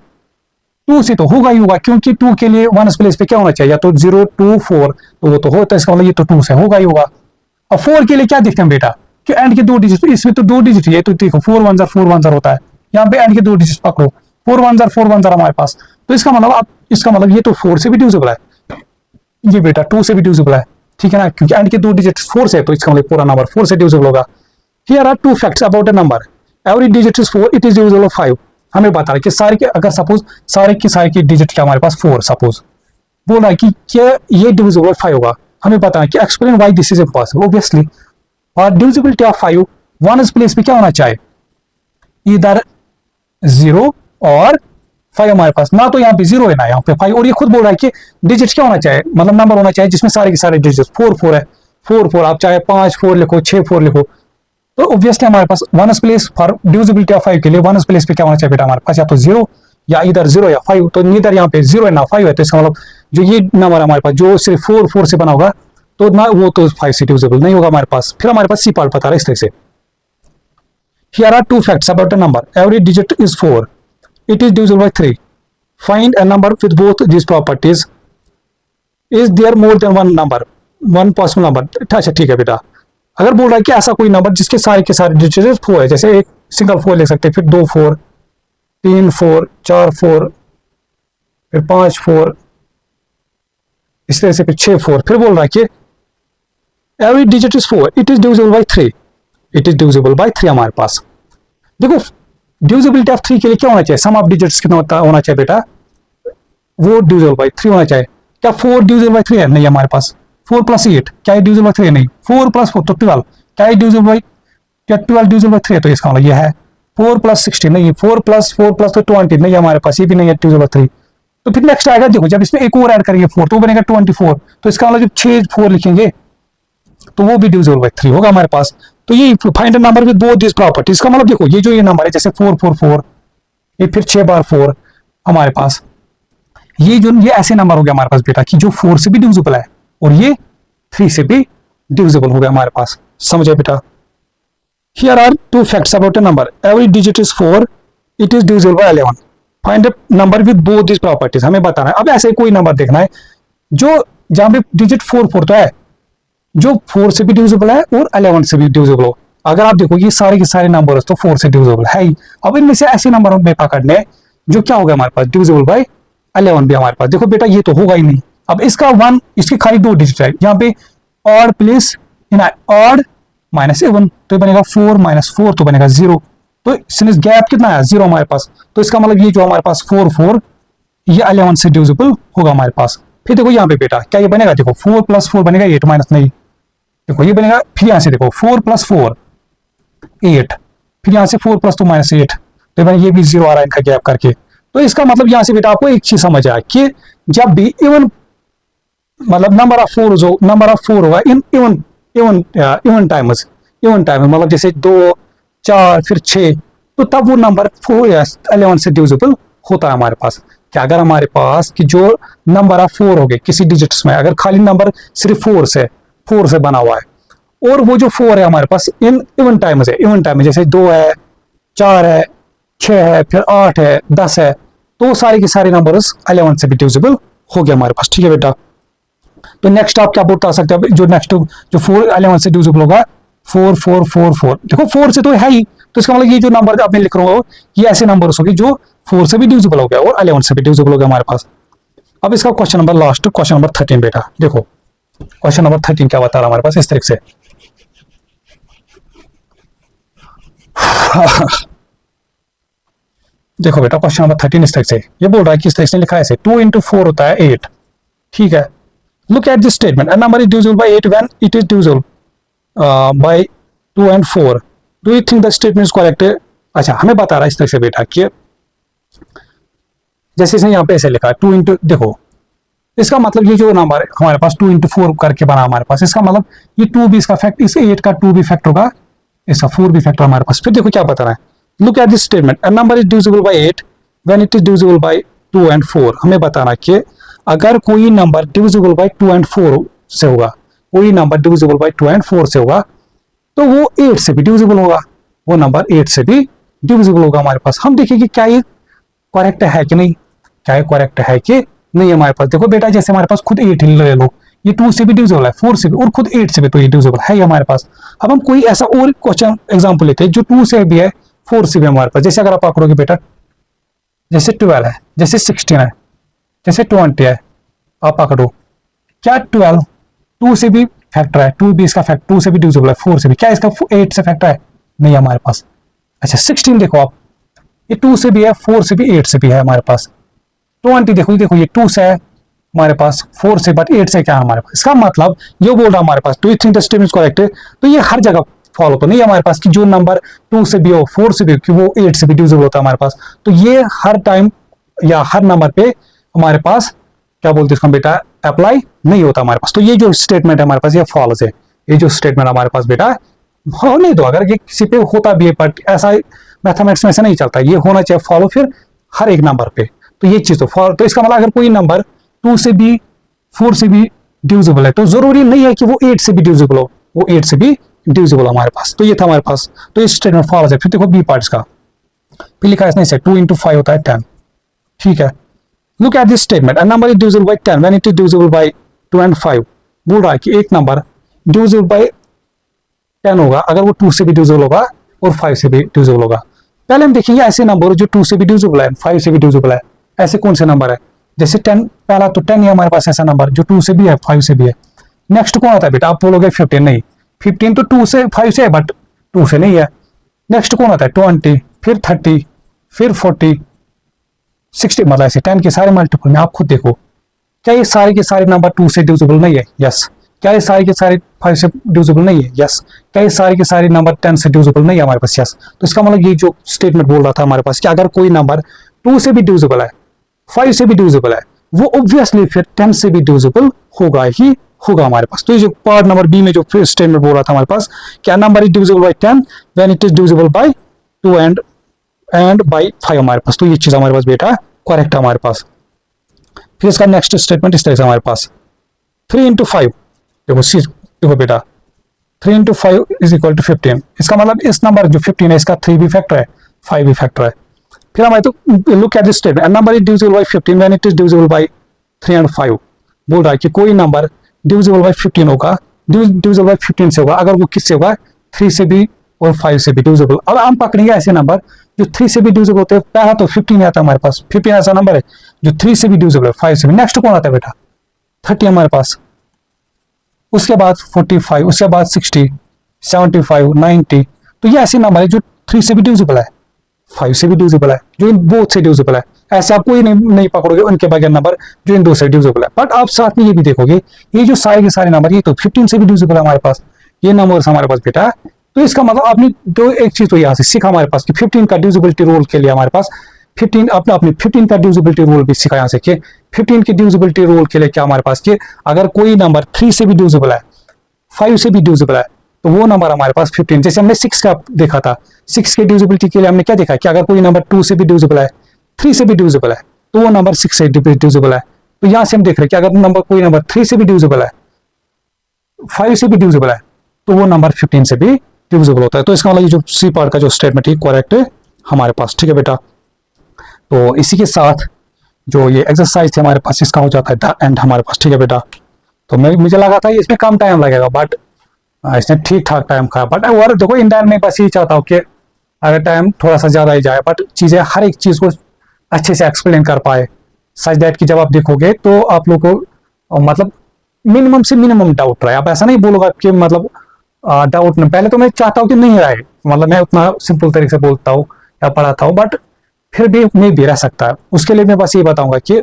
2 से तो होगा ही होगा, क्योंकि 2 के लिए 1 प्लेस पे क्या होना चाहिए? या तो 0 2 4, तो वो तो होता है, इसका मतलब ये तो 2 से होगा ही होगा। अब 4 के लिए क्या देखते हैं बेटा कि एंड के 2 डिजिट, इसमें तो 2 डिजिट है, तो देखो 4 1 4 1 0 होता है। यहाँ पे एंड के 2 डिजिट पकड़ो, 4 1 0 हमारे पास। तो इसका मतलब अब इसका मतलब ये तो 4 से भी डिविजिबल है, ये बेटा 2 से भी डिविजिबल है, ठीक है ना, क्योंकि एंड के 2 डिजिट 4 से, तो इसका मतलब पूरा नंबर 4 से डिविजिबल होगा। Here are 2 facts about a number every digit is 4 it is divisible by 5। हमें बता रहा है कि सारे के, अगर सपोज सारे की डिजिट क्या हमारे पास 4, सपोज बोल रहा है कि क्या ये डिविजिबल बाय 5 होगा। हमें पता है कि explain why this is impossible. Obviously और डिविजिबिलिटी ऑफ 5 1 प्लेस पे क्या होना चाहिए? इधर 0 और 5 हमारे पास, ना तो यहाँ पे 0 है ना यहाँ पे 5। और ये खुद बोल रहा है कि डिजिट क्या होना चाहिए, मतलब नंबर होना चाहिए जिसमें सारे के सारे डिजिट 4 4 है। 4 4 आप चाहे 5 4 लिखो, 6 4 लिखो, तो ऑब्वियसली हमारे पास 1 प्लेस फॉर डिविजिबिलिटी ऑफ 5 के लिए 1 प्लेस पे क्या होना चाहिए बेटा हमारे पास? या तो 0 या इधर 0 या 5। तो नीदर यहाँ पे 0 है ना 5 है, तो इसका मतलब जो ये नंबर हमारे पास जो सिर्फ 4 4 से बना होगा तो ना वो तो 5 से डिविजिबल नहीं होगा हमारे पास। फिर हमारे पास सी पार्ट बता रहा है इस तरह से। Here are 2 facts about a number. Every digit is 4. It is divisible by 3. Find a number with both these properties. Is there more than one number? One possible number. अच्छा ठीक है बेटा, अगर बोल रहा है कि ऐसा कोई नंबर जिसके सारे के सारे डिजिट 4 है, जैसे एक सिंगल 4 लिख सकते हैं, फिर 2 4 3 4 4 4 फिर 5 4 इस तरह से, फिर 6 4, फिर बोल रहा है कि every digit is 4 it is divisible by 3। It is divisible by 3 हमारे पास। देखो डिविजिबिलिटी ऑफ 3 के लिए क्या होना चाहिए? सम ऑफ डिजिट्स कितना होना चाहिए बेटा? वो डिविजिबल बाय 3 होना चाहिए। क्या 4 डिविजिबल बाय 3 है? नहीं हमारे पास। 4 + 8 क्या है डिविजिबल बाय 3 है? नहीं। 4 + 4 तो 12 क्या है डिविजिबल बाय, क्या 12 डिविजिबल बाय 3 है? तो इसका मतलब ये है। 4 + 16 नहीं, 4 + 4 + तो 20 नहीं हमारे पास, ये भी नहीं है डिविजिबल बाय 3। तो फिर नेक्स्ट आएगा, देखो जब इसमें एक और ऐड करेंगे 4 तो बनेगा 24। तो इसका मतलब जब 6 4 लिखेंगे तो वो भी डिविजिबल बाय 3 होगा हमारे पास। तो ये find a number with both this property. इसका मतलब देखो ये जो ये नंबर है जैसे 4 4 4 ये फिर 6 बार 4 हमारे पास, ये जो ये ऐसे नंबर हो गया हमारे पास बेटा कि जो 4 से भी डिविजिबल है और ये 3 से भी डिविजिबल हो गया हमारे पास। समझे बेटा? Here are 2 facts about a number every digit is 4 it is divisible by 11। Find a number with both this properties. हमें बताना है अब ऐसे कोई नंबर देखना है जो जहां पे डिजिट 4 4 तो है, जो 4 से भी डिविजिबल है और 11 से भी डिविजिबल हो। अगर आप देखो ये सारे के सारे नंबर तो 4 से डिविजिबल है ही। अब इनमें से ऐसे नंबर हमें पकड़ने हैं जो क्या होगा हमारे पास डिविजिबल बाय 11 भी हमारे पास। देखो बेटा ये तो होगा ही नहीं। अब इसका 1 इसके खाली 2 डिजिट है, यहाँ पे odd place in odd minus even, तो ये बनेगा 4 माइनस 4 तो बनेगा 0। तो सिंस गैप कितना है 0 हमारे पास, तो इसका मतलब ये जो हमारे पास 4 ये 11 से डिविजिबल होगा हमारे पास। फिर देखो यहाँ पे बेटा क्या ये बनेगा, देखो 4 + 4 बनेगा 8 माइनस नहीं, देखो ये बनेगा। फिर यहाँ से देखो 4 + 4 8, फिर यहाँ से 4 + 2 -8, तो ये भी 0 आ रहा है इनका गैप करके। तो इसका मतलब यहाँ से बेटा आपको एक चीज समझ आया कि जब भी इवन मतलब नंबर ऑफ 4 होगा इन इवन टाइम्स मतलब जैसे 2 4 फिर 6, तो तब वो नंबर 11 से डिविजिबल होता है हमारे पास। क्या अगर हमारे पास कि जो नंबर ऑफ 4 हो गए किसी डिजिट्स में, अगर खाली नंबर सिर्फ 4 से बना हुआ है और वो जो 4 है हमारे पास इन इवन टाइम में जैसे 2 है 4 है 6 है फिर 8 है 10 है, तो सारे के सारे नंबर्स 11 से भी डिविजिबल हो गया हमारे पास। ठीक है बेटा, तो नेक्स्ट आप क्या बता सकते हैं, जो नेक्स्ट जो 4 11 से डिविजिबल होगा 4 4 4 4, देखो 4 से तो है ही, तो इसका मतलब ये जो नंबर आप मैं लिख रहा हूँ ये ऐसे नंबर्स होंगे जो 4 से भी डिविजिबल हो गया और 11 से भी डिविजिबल हो गया हमारे पास। अब इसका question number last, question number 13 बेटा, देखो क्वेश्चन नंबर 13 क्या बता रहा है हमारे पास इस तरीके से। देखो बेटा क्वेश्चन नंबर 13 इस तरीके से ये बोल रहा है कि इस तरीके से लिखा है 2 × 4 होता है 8। ठीक है, look at this statement, a number is divisible by 8 when it is divisible by 2 and 4, do you think the statement is correct. अच्छा हमें बता रहा है इस तरह से बेटा कि जैसे इसने यहाँ पे ऐसे लिखा है 2 × देखो इसका मतलब ये जो नंबर हमारे पास 2 × 4 करके बना हमारे पास, इसका मतलब ये 2 भी इसका फैक्ट, इस 8 का 2 भी फैक्ट होगा, इसका 4 भी फैक्टर हमारे पास। फिर देखो क्या बता रहा है, look at this statement, a number is divisible by 8 when it is divisible by 2 and 4। हमें बताना कि अगर कोई नंबर डिविजिबल बाय 2 and 4 से होगा, कोई नंबर डिविजिबल बाय 2 and 4 से होगा, तो वो 8 से भी डिविजिबल होगा, वो नंबर 8 से भी डिविजिबल होगा हमारे पास। हम देखेंगे क्या ये करेक्ट है कि नहीं, क्या ये करेक्ट है कि नहीं हमारे पास। देखो बेटा जैसे हमारे पास खुद 8 ले लो, ये 2 से भी डिविजिबल है 4 से भी और खुद 8 से भी, तो ये डिविजिबल है हमारे पास। अब हम कोई ऐसा और क्वेश्चन एग्जांपल लेते हैं जो 2 से भी है 4 से भी हमारे पास। जैसे अगर आप पकड़ोगे बेटा जैसे 12 है, जैसे 16 है, जैसे 20 है, आप पकड़ो क्या 12 2 से भी फैक्टर है, 2 भी इसका फैक्ट 2 से भी डिविजिबल है 4 से भी, क्या इसका 8 से फैक्टर है नहीं हमारे पास। अच्छा 16 देखो आप, ये 2 से भी है 4 से भी 8 से भी है हमारे पास। 20 देखो ये 2 से है हमारे पास 4 से, बट 8 से क्या है हमारे पास। इसका मतलब ये बोल रहा हमारे पास do you think the statement is correct, तो ये हर जगह फॉलो तो नहीं है हमारे पास कि जो नंबर 2 से भी हो 4 से भी कि वो 8 से भी डिविजिबल होता है हमारे पास। तो ये हर टाइम या हर नंबर पे हमारे पास क्या बोलते हैं इसका बेटा अप्लाई नहीं होता हमारे पास। तो ये जो स्टेटमेंट है हमारे पास ये फॉल्स है, ये जो स्टेटमेंट हमारे पास बेटा होने दो। अगर ये किसी पे होता भी है बट ऐसा मैथमेटिक्स में ऐसा नहीं चलता, ये होना चाहिए फॉलो फिर हर एक नंबर पे। तो ये चीज तो इसका मतलब अगर कोई नंबर 2 से भी 4 से भी डिविजिबल है तो जरूरी नहीं है कि वो 8 से भी डिविजिबल हो, वो 8 से भी डिविजिबल हमारे पास। तो ये था हमारे पास, तो ये स्टेटमेंट फॉल्स है। फिर देखो बी पार्ट्स का, फिर लिखा है इसने 2 × 5 होता है 10। ठीक है, look at this statement, a number is divisible by 10 when it is divisible by 2 and 5। बोल रहा है कि एक नंबर डिविजिबल बाय 10 होगा अगर वो 2 से भी डिविजिबल होगा और 5 से भी डिविजिबल होगा। पहले हम देखेंगे ऐसे नंबर जो 2 से भी डिविजिबल है 5 से भी डिविजिबल है, ऐसे कौन से नंबर है। जैसे 10, पहला तो 10 है हमारे पास ऐसा नंबर जो 2 से भी है 5 से भी है। नेक्स्ट कौन आता है बेटा, आप बोलोगे 15, नहीं 15 तो 2 से 5 से है बट 2 से नहीं है। नेक्स्ट कौन आता है 20, फिर 30, फिर 40, 60, मतलब ऐसे 10 के सारे मल्टीपल में आप खुद देखो क्या ये सारे के सारे नंबर 2 से डिविजिबल नहीं है, यस। क्या ये सारे के सारे 5 से डिविजिबल नहीं है, यस। क्या ये सारे के सारे नंबर 10 से डिविजिबल नहीं है हमारे पास, यस। तो इसका मतलब ये जो स्टेटमेंट बोल रहा था हमारे पास कि अगर कोई नंबर 2 से भी डिविजिबल है 5 से भी डिविजिबल है वो ऑब्वियसली फिर 10 से भी डिविजिबल होगा ही होगा हमारे पास। तो ये जो पार्ट नंबर बी में जो स्टेटमेंट बोल रहा था हमारे पास क्या number is divisible by 10 when it is divisible by 2 and by 5 हमारे पास। तो ये चीज हमारे पास बेटा करेक्ट है हमारे पास। फिर इसका नेक्स्ट स्टेटमेंट इस तरह से हमारे पास 3 × 5, देखो बेटा 3 × 5 इज इक्वल टू 15। इसका मतलब इस नंबर जो 15 है इसका 3 भी फैक्टर है 5 भी फैक्टर है। फिर हमारे तो look at this statement, a number is divisible bye 15 when it is divisible by 3 and 5। बोल रहा है कि कोई नंबर डिविजिबल बाय 15 होगा, डिविजिबल बाय 15 से होगा अगर वो किससे होगा 3 से भी और 5 से भी डिविजिबल। अब हम पकड़ेंगे ऐसे नंबर जो 3 से भी डिविजिबल होते हैं। पहला तो 15 आता है हमारे पास, 15 ऐसा नंबर है जो 3 से भी डिविजिबल है, 5 से भी। नेक्स्ट कौन आता है बेटा? 30 हमारे पास, उसके बाद 45, उसके बाद 60, 75, 90। तो ये ऐसे नंबर है जो 3 से भी डिविजिबल है, 5 से भी डिविजिबल है, जो इन बोथ से डिविजिबल है। ऐसे आप कोई नहीं पकड़ोगे उनके बगैर नंबर जो इन दो से डिविजिबल है। बट आप साथ में ये भी देखोगे, ये जो सारे के सारे नंबर, ये तो 15 से भी डिविजिबल है हमारे पास, ये नंबर्स हमारे पास बेटा। तो इसका मतलब आपने तो एक चीज तो यहाँ से सीखा हमारे पास कि 15 का डिविजिबिलिटी रूल के लिए हमारे पास 15 अपने 15 का डिविजिबिलिटी रूल भी सीखा यहाँ से कि 15 के डिविजिबिलिटी रूल के लिए क्या हमारे पास कि अगर कोई नंबर 3 से भी डिविजिबल है, 5 से भी डिविजिबल है, तो वो नंबर हमारे पास 15। जैसे हमने 6 का देखा था, 6 के डिविजिबिलिटी के लिए हमने क्या देखा कि अगर कोई नंबर 2 से भी डिविजिबल है, 3 से भी डिविजिबल है, तो वो नंबर 6 से डिविजिबल है। तो यहां से हम देख रहे हैं कि अगर कोई नंबर 3 से भी डिविजिबल है, 5 से भी डिविजिबल है, तो वो नंबर 15 से भी डिविजिबल होता है। तो इसका मतलब ये जो सी पार्ट का जो स्टेटमेंट है करेक्ट है हमारे पास, ठीक है बेटा। तो इसी के साथ जो ये एक्सरसाइज थे हमारे पास, इसका हो जाता है द एंड हमारे पास, ठीक है बेटा। तो मुझे लगा था इसमें कम टाइम लगेगा, बट इसने ठीक ठाक टाइम खाया। बट और देखो इन टाइम में बस यही चाहता हूँ कि अगर टाइम थोड़ा सा ज्यादा ही जाए, बट चीजें हर एक चीज को अच्छे से एक्सप्लेन कर पाए, सच दैट कि जब आप देखोगे तो आप लोग को मतलब मिनिमम से मिनिमम डाउट रहे। आप ऐसा नहीं बोलोगे कि मतलब डाउट नहीं। पहले तो मैं चाहता हूँ कि नहीं रहे, मतलब मैं उतना सिंपल तरीके से बोलता हूँ या पढ़ाता हूँ, बट फिर भी नहीं भी रह सकता है। उसके लिए मैं बस ये बताऊंगा कि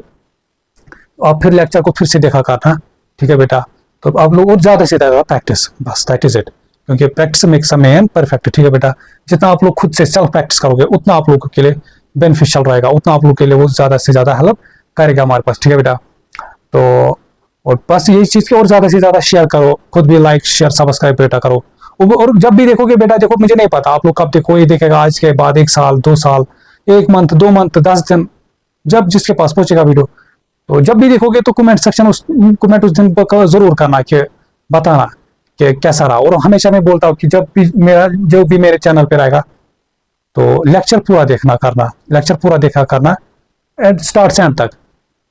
आप फिर लेक्चर को फिर से देखा करना, ठीक है बेटा। तो आप लोग और ज्यादा से ज्यादा प्रैक्टिस, बस दैट इज इट, क्योंकि practice makes a man perfect, ठीक है बेटा। जितना आप लोग खुद से सेल्फ प्रैक्टिस करोगे उतना आप लोगों के लिए बेनिफिशियल रहेगा, उतना आप लोग के लिए वो ज्यादा से ज्यादा हेल्प करेगा हमारे पास, ठीक है बेटा। तो और बस यही चीज की और ज्यादा से ज्यादा शेयर करो, खुद भी लाइक शेयर सब्सक्राइब बेटा करो। और जब भी देखोगे बेटा, देखो मुझे नहीं पता आप लोग कब देखो, ये देखेगा आज के बाद 1 साल 2 साल 1 मंथ 2 मंथ 10 दिन, जब जिसके पास पहुंचेगा वीडियो, तो जब भी देखोगे तो कमेंट सेक्शन कमेंट उस दिन पर जरूर करना कि बताना कि कैसा रहा। और हमेशा मैं बोलता हूँ कि जो भी मेरे चैनल पे रहेगा तो लेक्चर पूरा देखना करना, लेक्चर पूरा देखा करना स्टार्ट से एंड तक,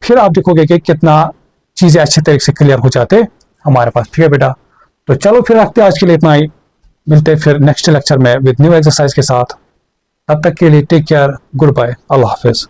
फिर आप देखोगे कि कितना चीजें अच्छे तरीके से क्लियर हो जाते हमारे पास, ठीक है बेटा। तो चलो फिर रखते आज के लिए इतना ही, मिलते फिर नेक्स्ट लेक्चर में विद न्यू एक्सरसाइज के साथ। तब तक के लिए टेक केयर, गुड बाय, अल्लाह हाफिज।